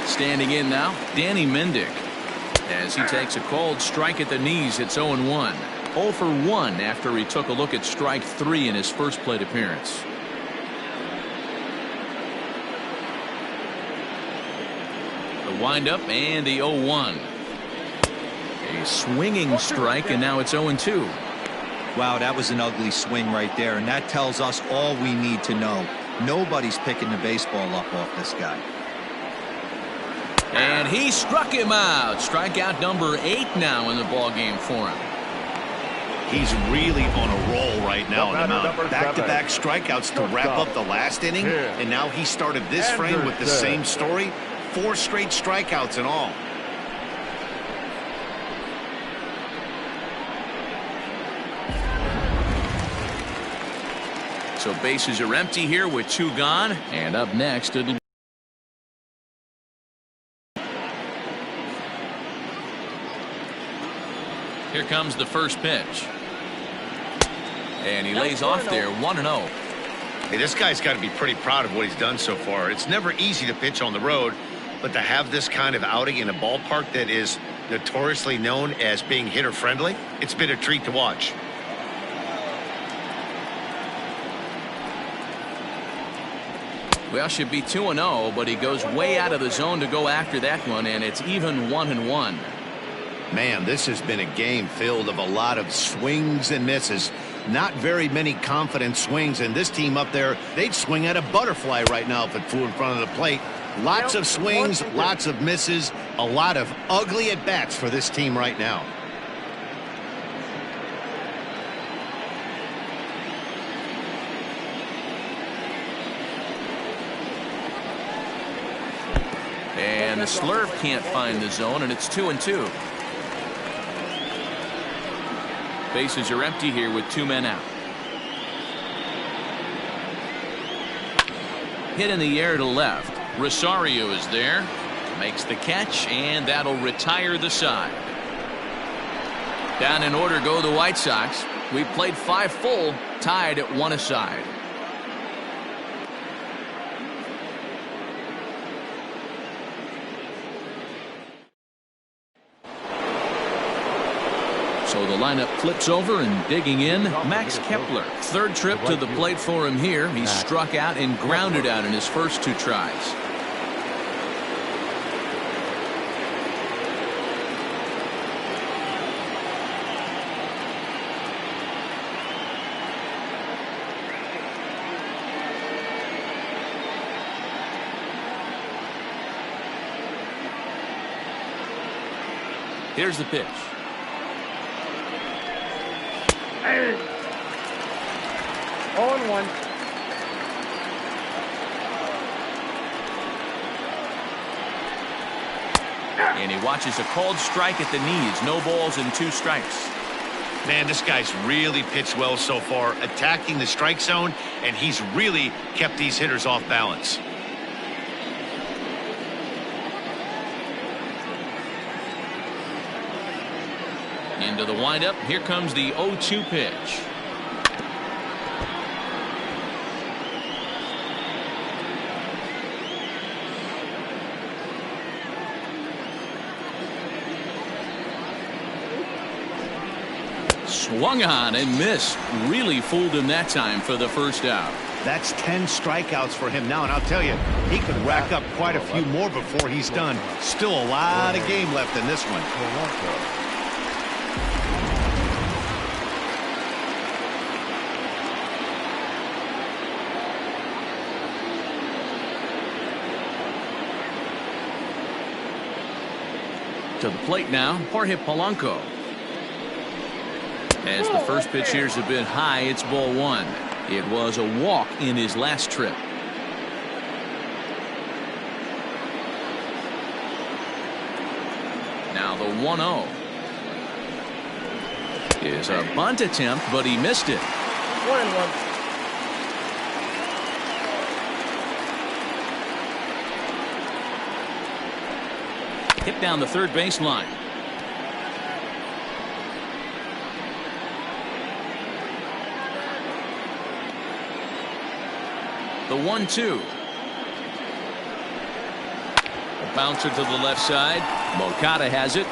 A: Standing in now, Danny Mendick. As he takes a cold strike at the knees, it's 0-1. 0 for 1 after he took a look at strike 3 in his first plate appearance. The windup and the 0-1. A swinging strike, and now it's 0-2.
D: Wow, that was an ugly swing right there, and that tells us all we need to know. Nobody's picking the baseball up off this guy.
F: And he struck him out. Strikeout number 8 now in the ball game for him.
B: He's really on a roll right now on the mound. Back-to-back strikeouts to wrap up the last inning, and now he started this frame with the same story. 4 straight strikeouts in all.
A: So bases are empty here with 2 gone, and up next it'll
F: Here comes the first pitch. And he lays off there, 1-0.
B: Hey, this guy's got to be pretty proud of what he's done so far. It's never easy to pitch on the road, but to have this kind of outing in a ballpark that is notoriously known as being hitter-friendly, it's been a treat to watch.
A: Well, should be 2-0, but he goes way out of the zone to go after that one, and it's even 1-1.
B: Man, this has been a game filled of a lot of swings and misses. Not very many confident swings, and this team up there, they'd swing at a butterfly right now if it flew in front of the plate. Lots of swings, lots of misses, a lot of ugly at-bats for this team right now.
F: And the slurve can't find the zone, and it's 2-2. Bases are empty here with 2 men out. Hit in the air to left. Rosario is there. Makes the catch, and that'll retire the side. Down in order go the White Sox. We've played 5 full, tied at 1 aside.
A: So the lineup flips over, and digging in, Max Kepler. 3rd trip to the plate for him here. He struck out and grounded out in his first 2 tries. Here's the pitch.
E: 0-1.
F: And he watches a cold strike at the knees. No balls and 2 strikes.
B: Man, this guy's really pitched well so far, attacking the strike zone, and he's really kept these hitters off balance.
F: Into the windup. Here comes the 0-2 pitch. Swung on and missed. Really fooled him that time for the first out.
B: That's 10 strikeouts for him now, and I'll tell you, he could rack up quite a few more before he's done. Still a lot of game left in this one.
F: To the plate now, Jorge Polanco. As the first pitch here's a bit high, it's ball one. It was a walk in his last trip. Now the 1-0 is a bunt attempt, but he missed it.
E: 1-1.
F: Hit down the third baseline. The 1-2. A bouncer to the left side. Moncada has it.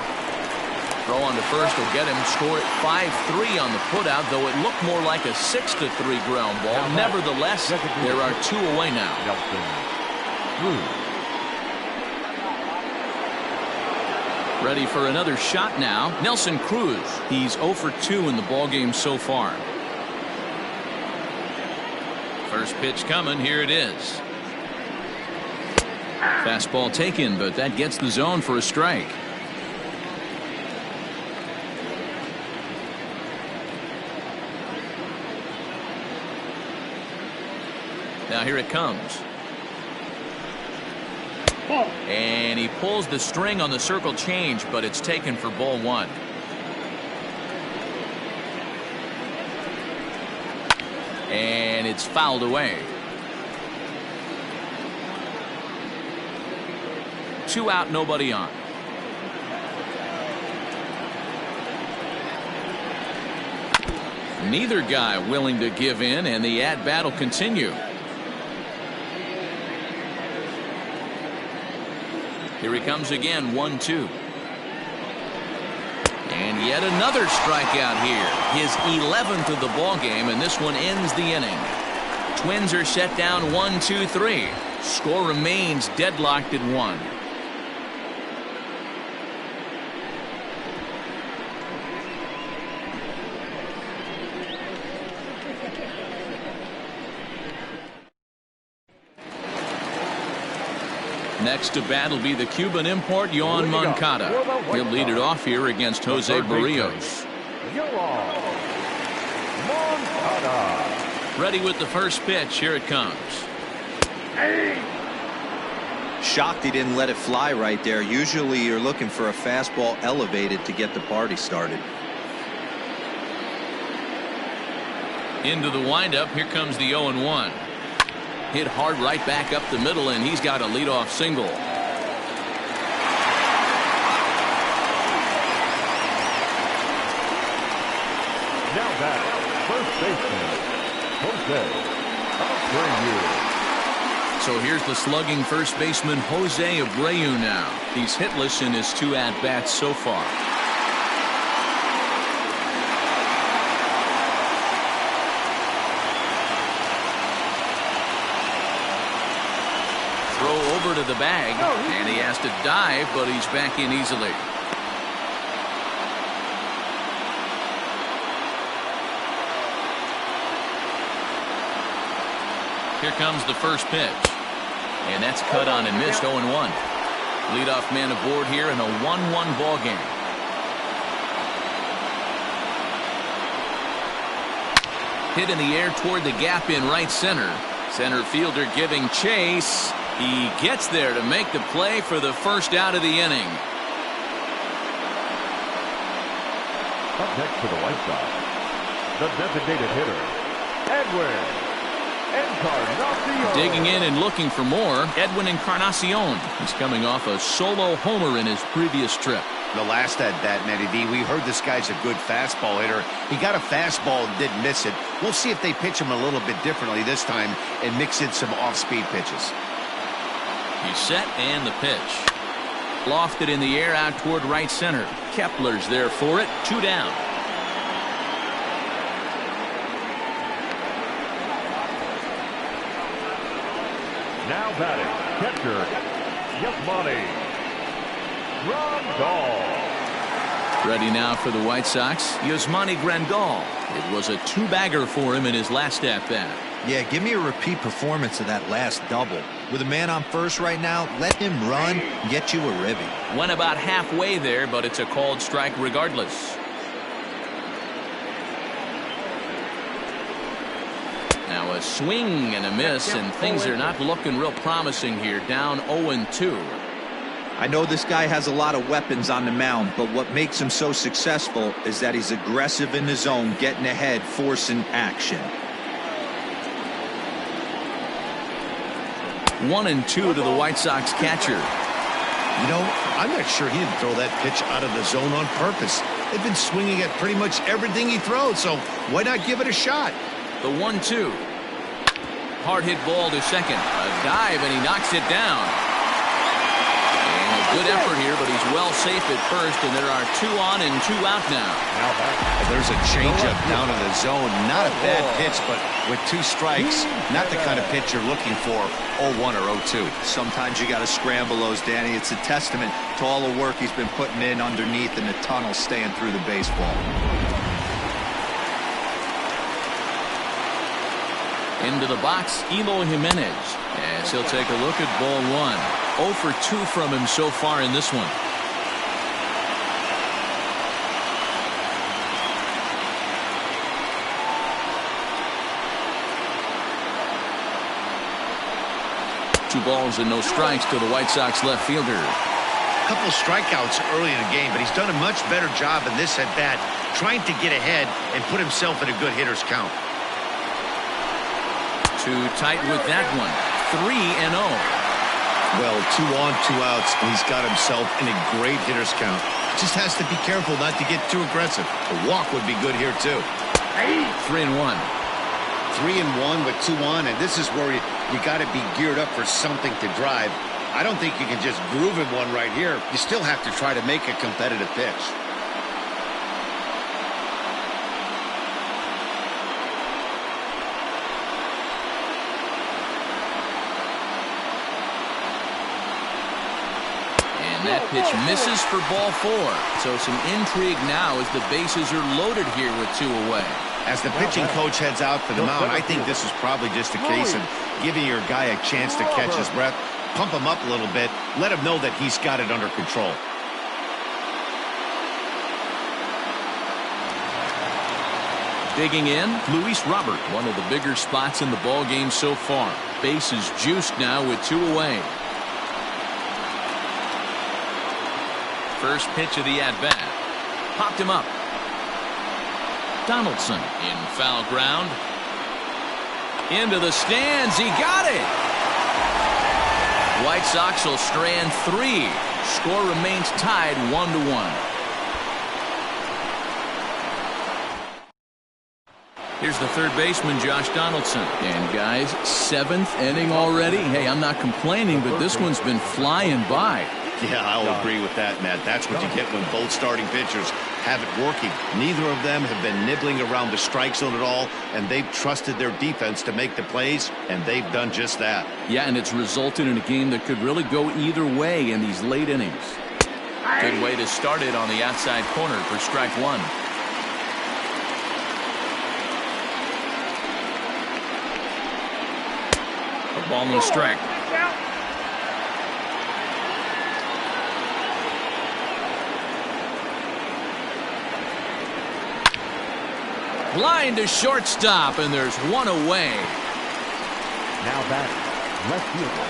F: Throw on to first will get him. Score at 5-3 on the putout, though it looked more like a 6-3 ground ball. Nevertheless, there are two away now. Ready for another shot now. Nelson Cruz. He's 0 for 2 in the ballgame so far. First pitch coming. Here it is. Fastball taken, but that gets the zone for a strike. Now here it comes. And he pulls the string on the circle change, but it's taken for ball one. And it's fouled away. 2 out, nobody on. Neither guy willing to give in, and the at-bat will continue. Here he comes again, 1-2. And yet another strikeout here. His 11th of the ball game, and this one ends the inning. Twins are set down 1-2-3. Score remains deadlocked at 1. Next to bat will be the Cuban import, Yoan Moncada. He'll lead it off here against Jose Barrios. Ready with the first pitch. Here it comes.
D: Shocked he didn't let it fly right there. Usually you're looking for a fastball elevated to get the party started.
F: Into the windup. Here comes the 0-1. Hit hard right back up the middle, and he's got a leadoff single.
C: Now back, first baseman, Jose Abreu.
F: So here's the slugging first baseman, Jose Abreu now. He's hitless in his 2 at-bats so far. Over to the bag, and he has to dive, but he's back in easily. Here comes the first pitch, and that's cut on and missed. 0-1. Leadoff man aboard here in a 1-1 ball game. Hit in the air toward the gap in right center. Center fielder giving chase. He gets there to make the play for the first out of the inning.
C: Up next to the White Sox, the designated hitter, Edwin Encarnacion.
F: Digging in and looking for more, Edwin Encarnacion. He's coming off a solo homer in his previous trip.
B: The last at bat, Matty V, we heard this guy's a good fastball hitter. He got a fastball and didn't miss it. We'll see if they pitch him a little bit differently this time and mix in some off-speed pitches.
F: He's set and the pitch. Lofted in the air out toward right center. Kepler's there for it. 2 down.
C: Now batting, catcher, Yasmani Grandal.
F: Ready now for the White Sox, Yasmani Grandal. It was a 2-bagger for him in his last at-bat.
D: Yeah, give me a repeat performance of that last double. With a man on first right now, let him run, get you a ribby.
F: Went about halfway there, but it's a called strike regardless. Now a swing and a miss, and things are not looking real promising here. Down 0-2.
D: I know this guy has a lot of weapons on the mound, but what makes him so successful is that he's aggressive in the zone, getting ahead, forcing action.
F: 1-2 to the White Sox catcher.
B: You know, I'm not sure he didn't throw that pitch out of the zone on purpose. They've been swinging at pretty much everything he throws, so why not give it a shot?
F: The 1-2. Hard hit ball to second. A dive, and he knocks it down. And a good effort here, but he's well safe at first, and there are 2 on and 2 out now.
B: There's a changeup down in the zone. Not a bad pitch, but with 2 strikes, not the kind of pitch you're looking for 0-1 or 0-2.
D: Sometimes you got to scramble those, Danny. It's a testament to all the work he's been putting in underneath in the tunnel, staying through the baseball.
F: Into the box, Eloy Jimenez, as he'll take a look at ball 1. 0 for 2 from him so far in this one. Two balls and no strikes to the White Sox left fielder.
B: A couple strikeouts early in the game, but he's done a much better job in this at bat, trying to get ahead and put himself in a good hitter's count.
F: Too tight with that one. 3-0.
B: Well, 2 on, 2 outs, and he's got himself in a great hitter's count. Just has to be careful not to get too aggressive. A walk would be good here, too.
F: 3-1.
B: 3-1 with 2 on, and this is where you got to be geared up for something to drive. I don't think you can just groove in one right here. You still have to try to make a competitive pitch.
F: That pitch misses for ball 4. So some intrigue now as the bases are loaded here with 2 away.
B: As the pitching coach heads out for the mound, I think this is probably just a case of giving your guy a chance to catch his breath, pump him up a little bit, let him know that he's got it under control.
F: Digging in, Luis Robert, one of the bigger spots in the ball game so far. Bases juiced now with 2 away. First pitch of the at-bat. Popped him up. Donaldson in foul ground. Into the stands. He got it. White Sox will strand 3. Score remains tied 1-1. Here's the third baseman, Josh Donaldson. And guys, 7th inning already. Hey, I'm not complaining, but this one's been flying by.
B: Yeah, I'll agree with that, Matt. That's what you get when both starting pitchers have it working. Neither of them have been nibbling around the strike zone at all, and they've trusted their defense to make the plays, and they've done just that.
F: Yeah, and it's resulted in a game that could really go either way in these late innings. Good way to start it on the outside corner for strike 1. A ball and a strike. Line to shortstop, and there's 1 away.
C: Now back, left fielder,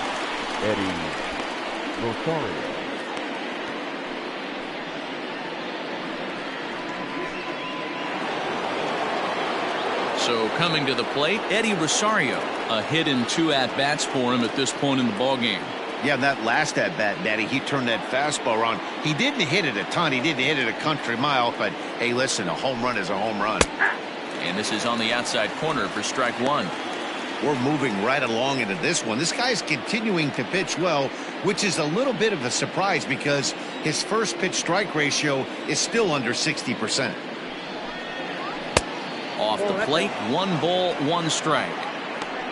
C: Eddie Rosario.
F: So coming to the plate, Eddie Rosario. A hit in 2 at-bats for him at this point in the ballgame.
B: Yeah, that last at-bat, Matty, he turned that fastball around. He didn't hit it a ton. He didn't hit it a country mile. But, hey, listen, a home run is a home run.
F: And this is on the outside corner for strike one.
B: We're moving right along into this one. This guy's continuing to pitch well, which is a little bit of a surprise because his first pitch strike ratio is still under 60%.
F: Off the plate, 1 ball, 1 strike.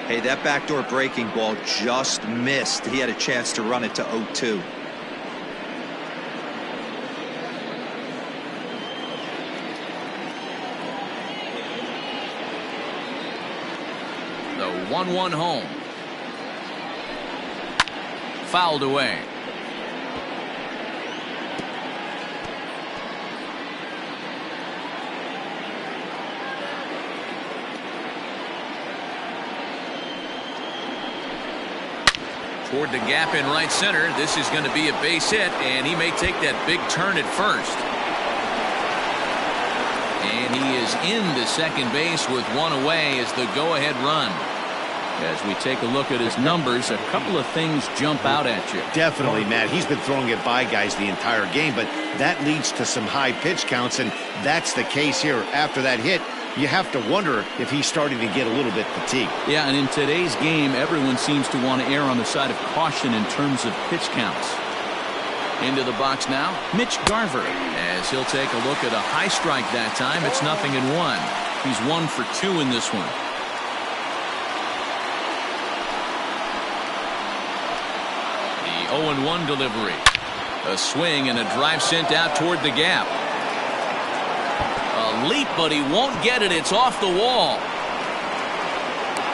D: Hey, that backdoor breaking ball just missed. He had a chance to run it to 0-2.
F: The 1-1 home. Fouled away. Toward the gap in right center. This is going to be a base hit, and he may take that big turn at first. And he is in the second base with 1 away as the go-ahead run. As we take a look at his numbers, a couple of things jump out at you.
B: Definitely, Matt. He's been throwing it by guys the entire game, but that leads to some high pitch counts, and that's the case here. After that hit, you have to wonder if he's starting to get a little bit fatigued.
A: Yeah, and in today's game, everyone seems to want to err on the side of caution in terms of pitch counts.
F: Into the box now, Mitch Garver, as he'll take a look at a high strike that time. It's 0-1. He's 1 for 2 in this one. The 0-1 delivery. A swing and a drive sent out toward the gap. A leap, but he won't get it. It's off the wall.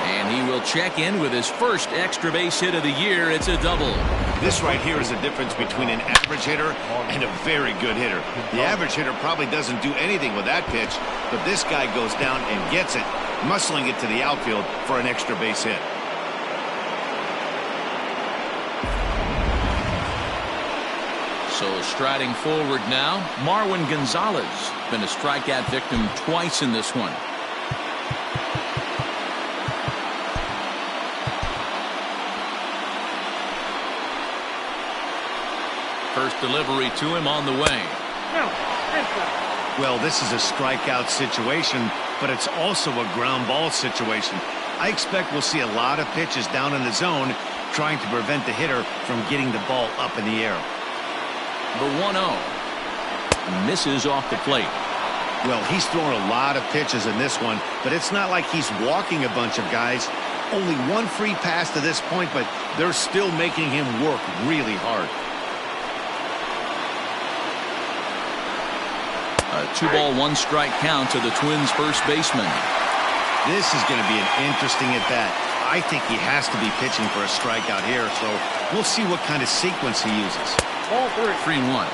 F: And he will check in with his first extra base hit of the year. It's a double.
B: This right here is the difference between an average hitter and a very good hitter. The average hitter probably doesn't do anything with that pitch, but this guy goes down and gets it, muscling it to the outfield for an extra base hit.
F: So striding forward now, Marwin Gonzalez. Been a strikeout victim twice in this one. First delivery to him on the way.
B: Well, this is a strikeout situation, but it's also a ground ball situation. I expect we'll see a lot of pitches down in the zone trying to prevent the hitter from getting the ball up in the air.
F: The 1-0. Misses off the plate.
B: Well, he's thrown a lot of pitches in this one, but it's not like he's walking a bunch of guys. Only 1 free pass to this point, but they're still making him work really hard.
F: A 2-ball, 1 strike count to the Twins' first baseman.
B: This is going to be an interesting at-bat. I think he has to be pitching for a strikeout here, so we'll see what kind of sequence he uses.
F: 3-1.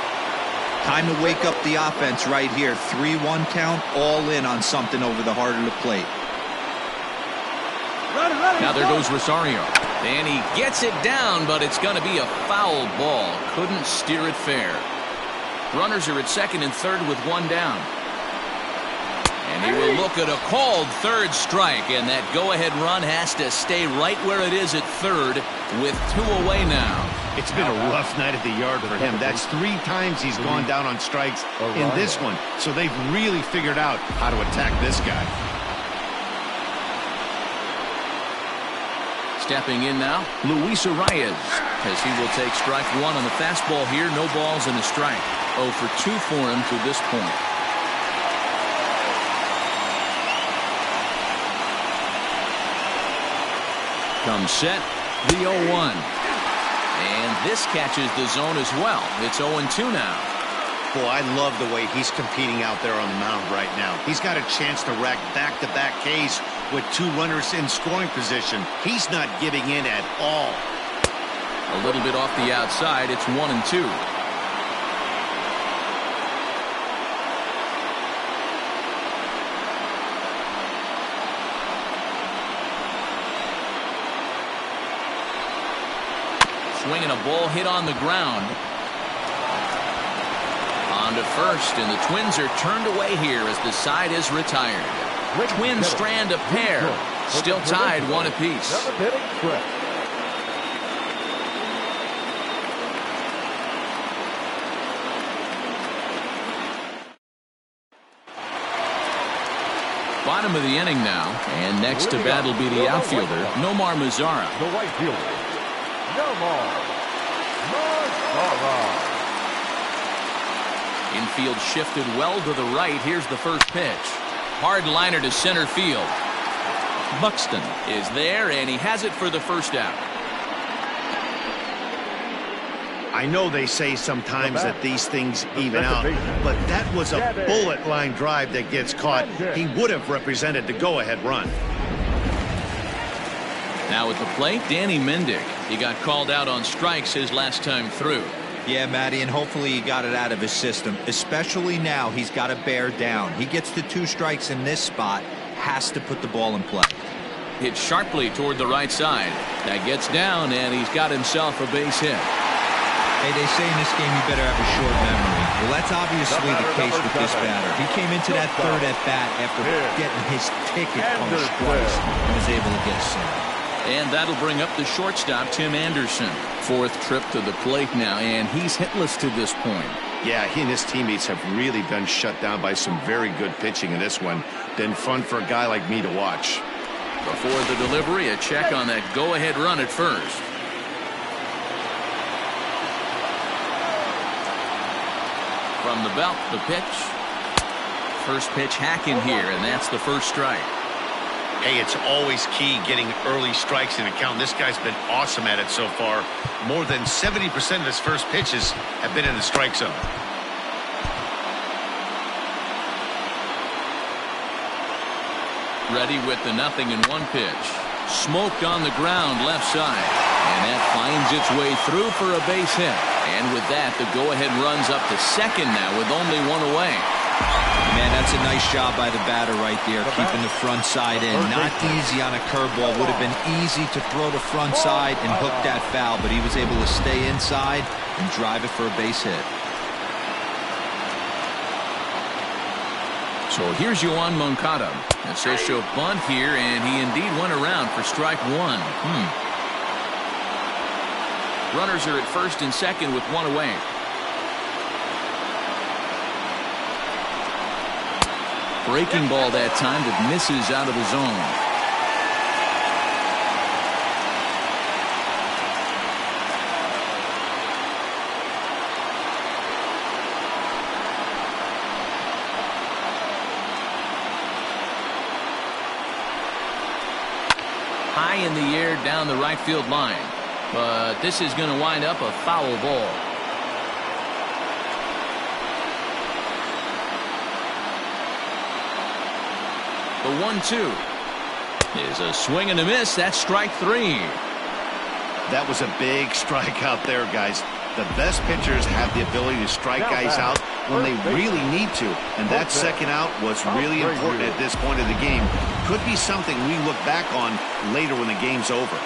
D: Time to wake up the offense right here. 3-1 count, all in on something over the heart of the plate.
F: Now there goes Rosario. And he gets it down, but it's going to be a foul ball. Couldn't steer it fair. Runners are at second and third with 1 down. And he will look at a called third strike, and that go-ahead run has to stay right where it is at third with 2 away now.
B: It's been a rough night at the yard for him. That's 3 times he's gone down on strikes in this one. So they've really figured out how to attack this guy.
F: Stepping in now, Luis Arias, as he will take strike 1 on the fastball here. No balls and a strike. 0 for 2 for him to this point. Comes set, the 0-1. And this catches the zone as well. It's 0-2 now.
B: Boy, I love the way he's competing out there on the mound right now. He's got a chance to rack back-to-back Ks with 2 runners in scoring position. He's not giving in at all.
F: A little bit off the outside. It's 1-2. Swinging a ball hit on the ground. On to first, and the Twins are turned away here as the side is retired. Twins strand a pair. Still tied 1 apiece. Bottom of the inning now, and next to bat will be the outfielder, Nomar Mazara.
C: The right fielder, Nomar Mazara.
F: Infield shifted well to the right. Here's the first pitch. Hard liner to center field. Buxton is there, and he has it for the first out.
B: I know they say sometimes that these things even out, but that was a bullet line drive that gets caught. He would have represented the go-ahead run.
F: Now at the plate, Danny Mendick. He got called out on strikes his last time through.
D: Yeah, Matty, and hopefully he got it out of his system. Especially now, he's got to bear down. He gets the 2 strikes in this spot, has to put the ball in play.
F: Hit sharply toward the right side. That gets down, and he's got himself a base hit.
D: Hey, they say in this game you better have a short memory. Well, that's obviously the case with this batter. He came into that third at-bat after getting his ticket punched twice and was able to get a single.
F: And that'll bring up the shortstop, Tim Anderson. 4th trip to the plate now, and he's hitless to this point.
B: Yeah, he and his teammates have really been shut down by some very good pitching in this one. Been fun for a guy like me to watch.
F: Before the delivery, a check on that go-ahead run at first. From the belt, the pitch. First pitch hack in here, and that's the first strike.
B: Hey, it's always key getting early strikes in a count. This guy's been awesome at it so far. More than 70% of his first pitches have been in the strike zone.
F: Ready with the 0-1 pitch. Smoked on the ground left side. And that finds its way through for a base hit. And with that, the go-ahead runs up to second now with only 1 away.
D: Man, that's a nice job by the batter right there, keeping the front side in. Not easy on a curveball. Would have been easy to throw the front side and hook that foul, but he was able to stay inside and drive it for a base hit.
F: So here's Yoan Moncada. A social bunt here, and he indeed went around for strike 1. Runners are at first and second with 1 away. Breaking ball that time that misses out of the zone. High in the air down the right field line. But this is going to wind up a foul ball. The 1-2 is a swing and a miss. That's strike 3.
B: That was a big strike out there, guys. The best pitchers have the ability to strike guys out when they really need to. And that second out was really important at this point of the game. Could be something we look back on later when the game's over.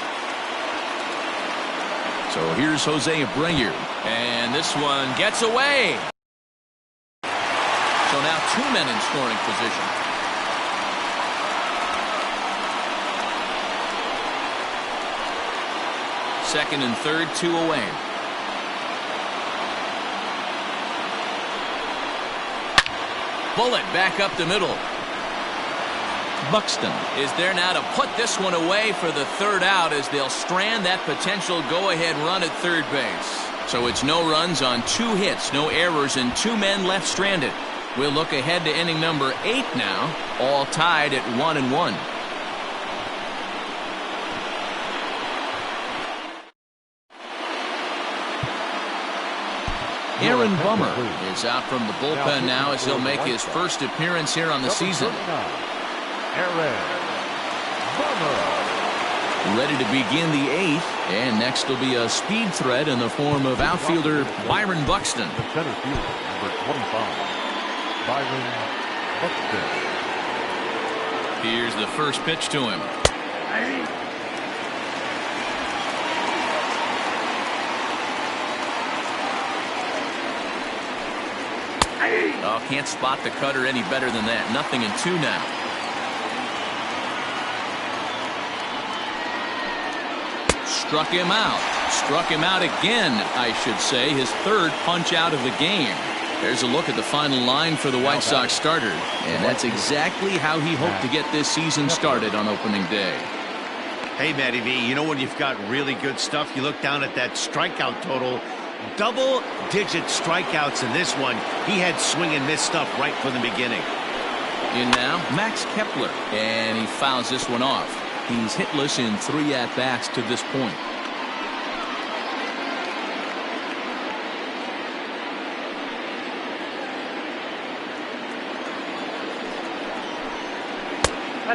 F: So here's Jose Abreu. And this one gets away. So now 2 men in scoring position. Second and third, 2 away. Bullet back up the middle. Buxton is there now to put this one away for the third out as they'll strand that potential go-ahead run at third base. So it's no runs on 2 hits, no errors, and 2 men left stranded. We'll look ahead to inning number 8 now, all tied at 1-1. Aaron Bummer is out from the bullpen now as he'll make his first appearance here on the season.
C: Aaron Bummer.
F: Ready to begin the 8th, and next will be a speed threat in the form of outfielder Byron Buxton.
C: The center fielder, number 25, Byron Buxton.
F: Here's the first pitch to him. Oh, can't spot the cutter any better than that. 0-2 now. Struck him out. Struck him out again, I should say. His third punch out of the game. There's a look at the final line for the White Sox starter, and that's exactly how he hoped to get this season started on opening day.
B: Hey, Matty V, you know when you've got really good stuff, you look down at that strikeout total. Double-digit strikeouts in this one. He had swing and miss stuff right from the beginning.
F: In now, Max Kepler, and he fouls this one off. He's hitless in 3 at-bats to this point.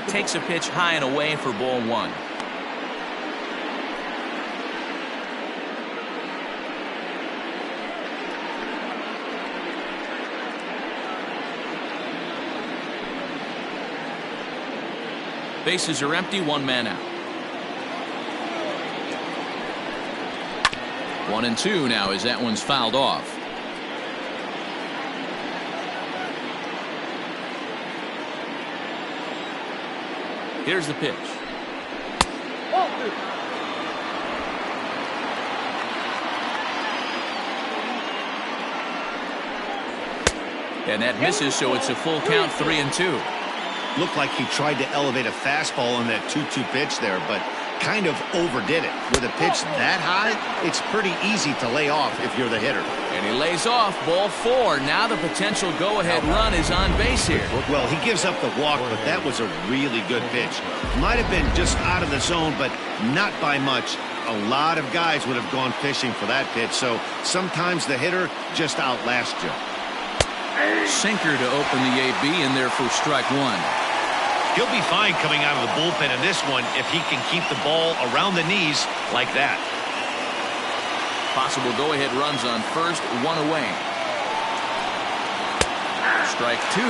F: Takes a pitch high and away for ball 1. Bases are empty, 1 man out. 1-2 now as that one's fouled off. Here's the pitch. And that misses, so it's a full count, 3-2.
B: Looked like he tried to elevate a fastball on that 2-2 pitch there, but kind of overdid it. With a pitch that high, it's pretty easy to lay off if you're the hitter.
F: And he lays off, ball 4. Now the potential go-ahead run is on base here.
B: Well, he gives up the walk, but that was a really good pitch. Might have been just out of the zone, but not by much. A lot of guys would have gone fishing for that pitch, so sometimes the hitter just outlasts you.
F: Sinker to open the AB in there for strike 1.
B: He'll be fine coming out of the bullpen in this one if he can keep the ball around the knees like that.
F: Possible go-ahead runs on first, 1 away. Strike 2.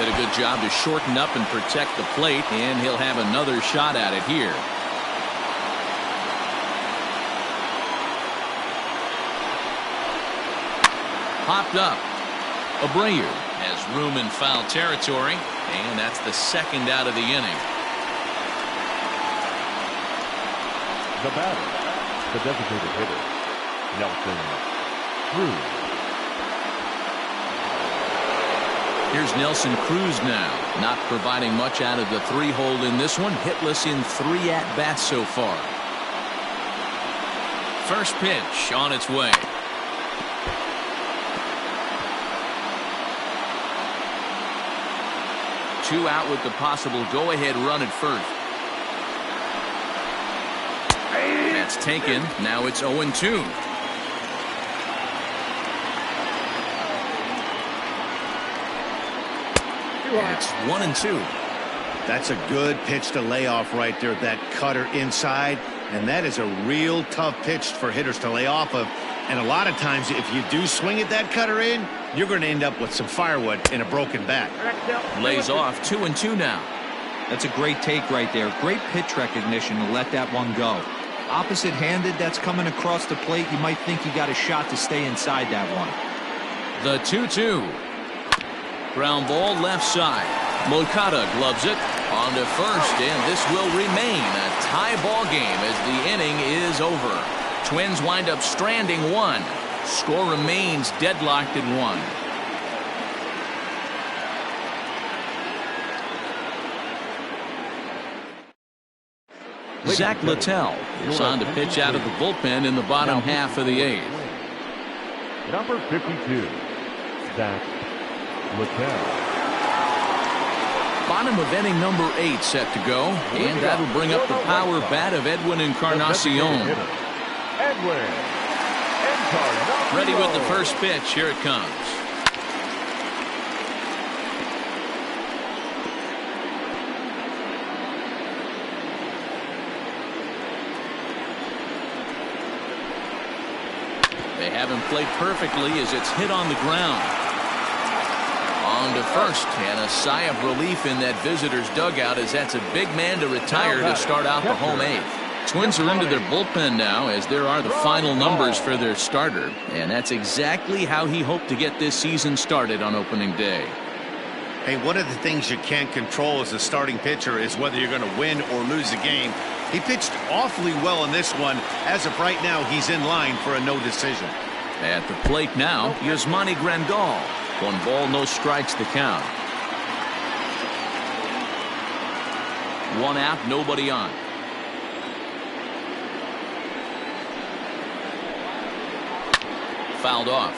F: Did a good job to shorten up and protect the plate, and he'll have another shot at it here. Popped up. Abreu has room in foul territory, and that's the 2nd out of the inning.
C: The batter, the designated hitter, Nelson Cruz.
F: Here's Nelson Cruz now, not providing much out of the 3-hole in this one. Hitless in 3 at-bats so far. First pitch on its way. Two out with the possible go-ahead run at first. That's taken. Now it's 0-2. It's 1-2.
B: That's a good pitch to lay off right there. That cutter inside, and that is a real tough pitch for hitters to lay off of. And a lot of times, if you do swing at that cutter in, you're going to end up with some firewood and a broken bat.
F: Lays off, 2-2 now.
D: That's a great take right there. Great pitch recognition to let that one go. Opposite-handed, that's coming across the plate. You might think he got a shot to stay inside that one.
F: The 2-2. Ground ball left side. Moncada gloves it on to first, and this will remain a tie ball game as the inning is over. Twins wind up stranding 1. Score remains deadlocked at 1. Zach Littell is on to pitch out of the bullpen in the bottom half of the 8th.
C: Number 52, Zach Littell.
F: Bottom of inning number 8 set to go, and that'll bring up the power bat of Edwin Encarnacion. Ready with the first pitch. Here it comes. They have him played perfectly as it's hit on the ground. On to first, and a sigh of relief in that visitor's dugout as that's a big man to retire to start out the home 8th. Twins are into their bullpen now as there are the final numbers for their starter, and that's exactly how he hoped to get this season started on opening day.
B: Hey, one of the things you can't control as a starting pitcher is whether you're going to win or lose the game. He pitched awfully well in this one. As of right now, he's in line for a no decision.
A: At the plate now, Yasmani Grandal. 1 ball, no strikes to count. 1 out, nobody on. Fouled off.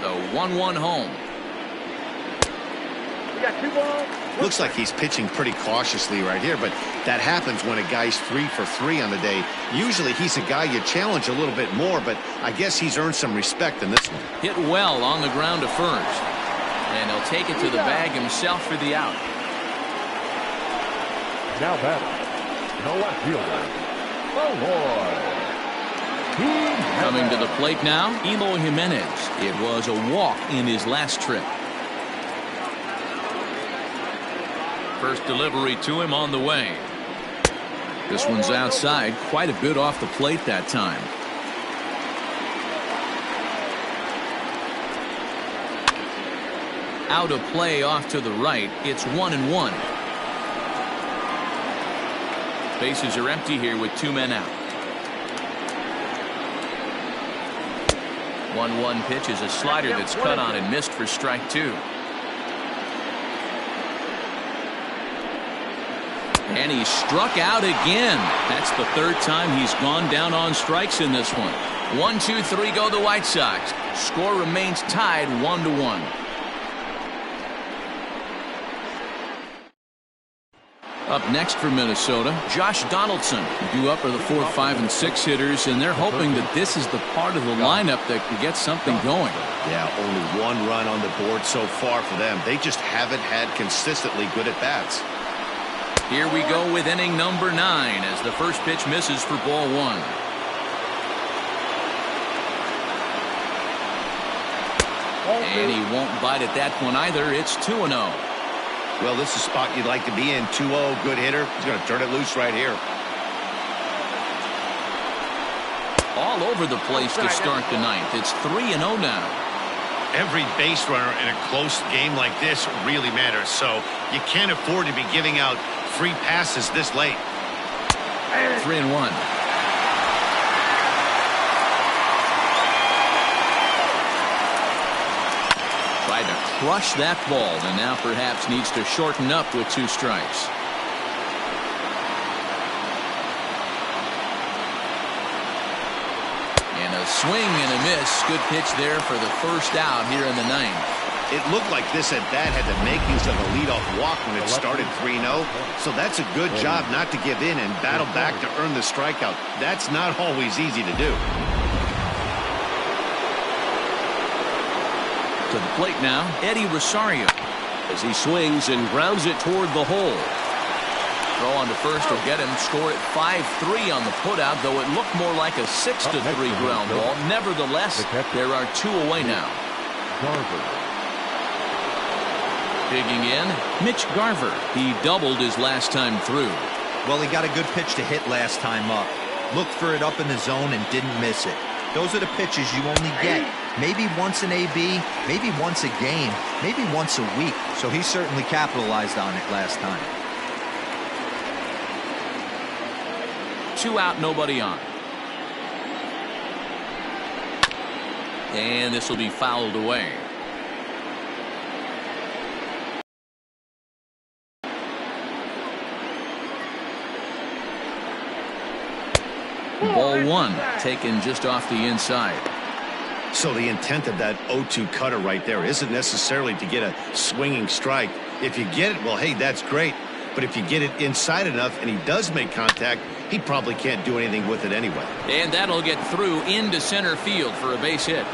A: The 1-1 home.
E: We got 2 balls.
B: Looks like he's pitching pretty cautiously right here, but that happens when a guy's 3 for 3 on the day. Usually he's a guy you challenge a little bit more, but I guess he's earned some respect in this one.
A: Hit well on the ground to first. And he'll take it to the bag himself for the out.
C: Now batting, the left fielder, Lloyd.
A: Coming to the plate now, Eloy Jimenez. It was a walk in his last trip. First delivery to him on the way. This one's outside, quite a bit off the plate that time. Out of play off to the right. It's 1-1. Bases are empty here with 2 men out. 1-1 pitch is a slider that's cut on and missed for strike 2. And he struck out again. That's the 3rd time he's gone down on strikes in this one. 1-2-3 go the White Sox. Score remains tied 1-1. Up next for Minnesota, Josh Donaldson. Due up are the 4, 5, and 6 hitters, and they're hoping that this is the part of the lineup that can get something going.
B: Yeah, only 1 run on the board so far for them. They just haven't had consistently good at bats.
A: Here we go with inning number 9 as the first pitch misses for ball 1. And he won't bite at that one either. It's 2-0.
B: Well, this is a spot you'd like to be in. 2-0, good hitter. He's going to turn it loose right here.
A: All over the place to start the 9th. It's 3-0 now.
B: Every base runner in a close game like this really matters, so you can't afford to be giving out free passes this late.
A: 3-1. Tried to crush that ball and now perhaps needs to shorten up with 2 strikes. And a swing and a miss. Good pitch there for the first out here in the 9th.
B: It looked like this at bat had the makings of a leadoff walk when it started 3-0. So that's a good job not to give in and battle back to earn the strikeout. That's not always easy to do.
A: To the plate now, Eddie Rosario.
H: As he swings and grounds it toward the hole.
A: Throw on to first will get him. Score at 5-3 on the putout, though it looked more like a 6-3 ground ball. Nevertheless, there are 2 away now. Digging in, Mitch Garver. He doubled his last time through.
D: Well, he got a good pitch to hit last time up. Looked for it up in the zone and didn't miss it. Those are the pitches you only get maybe once in AB, maybe once a game, maybe once a week. So he certainly capitalized on it last time.
A: 2 out, nobody on. And this will be fouled away. Ball 1 taken just off the inside.
B: So the intent of that 0-2 cutter right there isn't necessarily to get a swinging strike. If you get it, well, hey, that's great. But if you get it inside enough and he does make contact, he probably can't do anything with it anyway.
A: And that'll get through into center field for a base hit.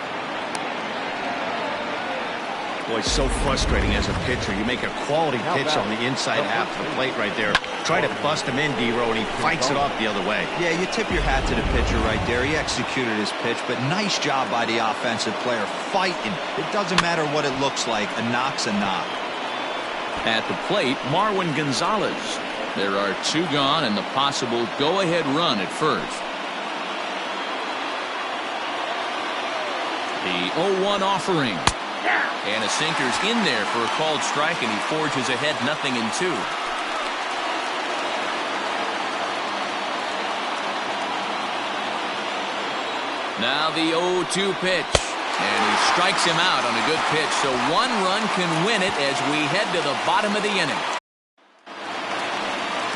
B: Boy, so frustrating as a pitcher. You make a quality pitch on the inside half of the plate right there. Try to bust him in, D-Row, and he fights it off the other way.
D: Yeah, you tip your hat to the pitcher right there. He executed his pitch, but nice job by the offensive player fighting. It doesn't matter what it looks like. A knock's a knock.
A: At the plate, Marwin Gonzalez. There are 2 gone and the possible go-ahead run at first. The 0-1 offering.
F: And a sinker's in there for a called strike, and he forges ahead 0-2. Now the 0-2 pitch. And he strikes him out on a good pitch. So one run can win it as we head to the bottom of the inning.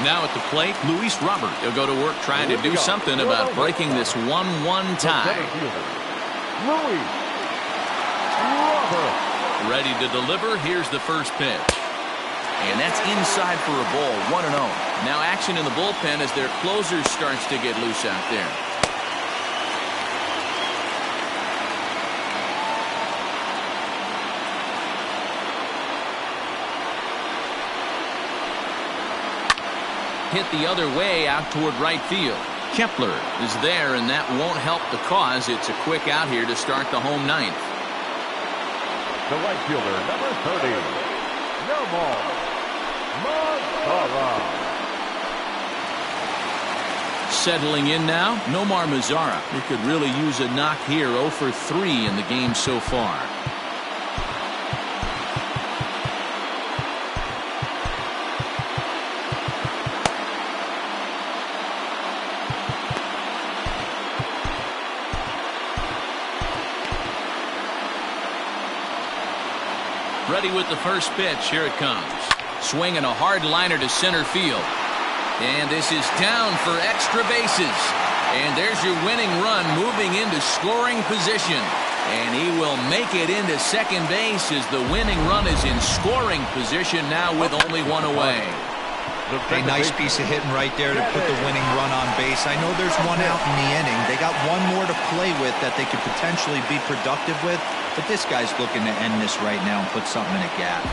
F: Now at the plate, Luis Robert. He'll go to work trying to do something about breaking this 1-1 tie.
C: Luis Robert.
F: Ready to deliver. Here's the first pitch. And that's inside for a ball, 1-0. Now action in the bullpen as their closer starts to get loose out there. Hit the other way out toward right field. Kepler is there, and that won't help the cause. It's a quick out here to start the home ninth.
C: The right fielder, number 30, Nomar Mazara.
F: Settling in now, Nomar Mazara. He could really use a knock here. 0 for 3 in the game so far. Ready with the first pitch. Here it comes. Swinging a hard liner to center field. And this is down for extra bases. And there's your winning run moving into scoring position. And he will make it into second base as the winning run is in scoring position now with only one away.
D: A nice piece of hitting right there to put the winning run on base. I know there's one out in the inning. They got one more to play with that they could potentially be productive with. But this guy's looking to end this right now and put something in a gap.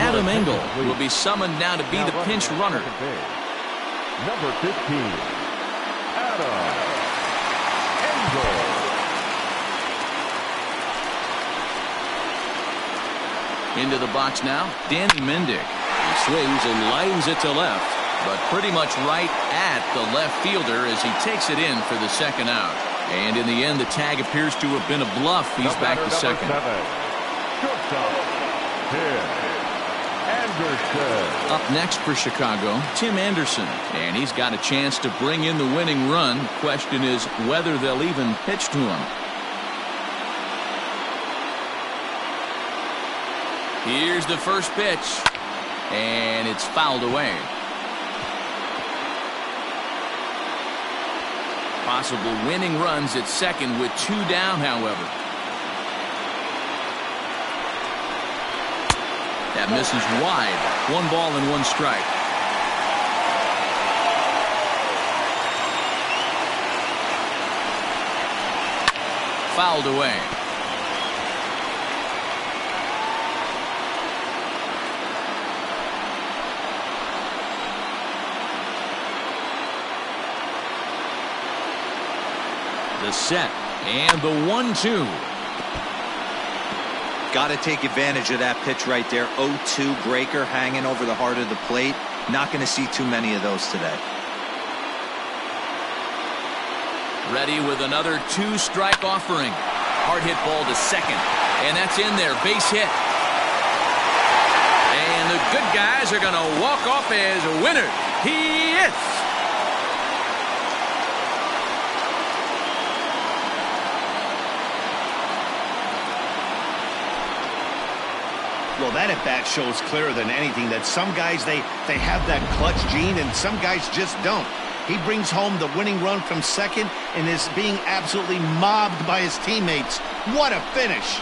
F: Adam Engel will be summoned now to be the pinch runner.
C: Number 15, Adam Engel.
F: Into the box now, Danny Mendick. He swings and lines it to left, but pretty much right at the left fielder as he takes it in for the second out. And in the end, the tag appears to have been a bluff. He's back to second. Up next for Chicago, Tim Anderson. And he's got a chance to bring in the winning run. The question is whether they'll even pitch to him. Here's the first pitch. And it's fouled away. Possible winning runs at second with 2 down, however. That misses wide. 1 ball and 1 strike. Fouled away. The set and the 1-2.
D: Got to take advantage of that pitch right there. 0-2 breaker hanging over the heart of the plate. Not going to see too many of those today.
F: Ready with another 2-strike offering. Hard hit ball to second. And that's in there. Base hit. And the good guys are going to walk off as winners. He is.
B: Well, that at-bat shows clearer than anything that some guys, they have that clutch gene and some guys just don't. He brings home the winning run from second and is being absolutely mobbed by his teammates. What a finish.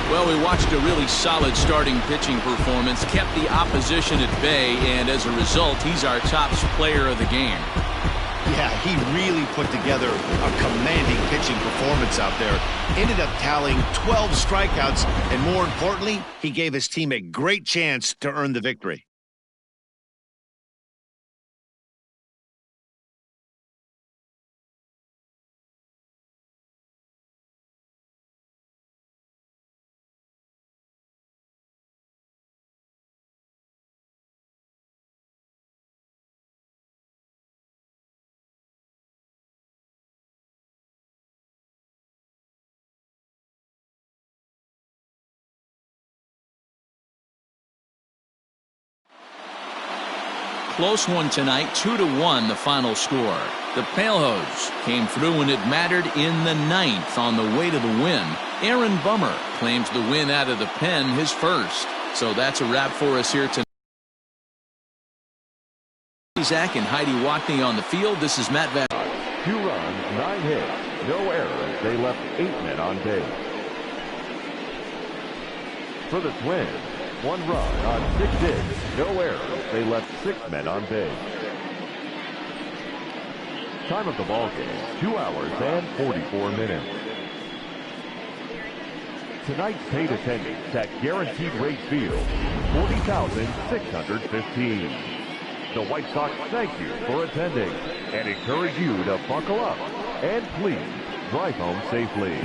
F: Well, we watched a really solid starting pitching performance, kept the opposition at bay, and as a result, he's our top player of the game.
B: Yeah, he really put together a commanding pitching performance out there. Ended up tallying 12 strikeouts, and more importantly, he gave his team a great chance to earn the victory.
A: close one tonight, 2-1 the final score. The Palehose came through when it mattered in the 9th on the way to the win. Aaron Bummer claims the win out of the pen, his first. So that's a wrap for us here tonight. Zach and Heidi Watney on the field. This is Matt Vados.
C: 2 runs, 9 hits, no errors. They left 8 men on base. For the Twins, 1 run on 6 hits, no errors. They left 6 men on base. Time of the ball game, 2 hours and 44 minutes. Tonight's paid attendance at Guaranteed Rate Field, 40,615. The White Sox thank you for attending and encourage you to buckle up and please drive home safely.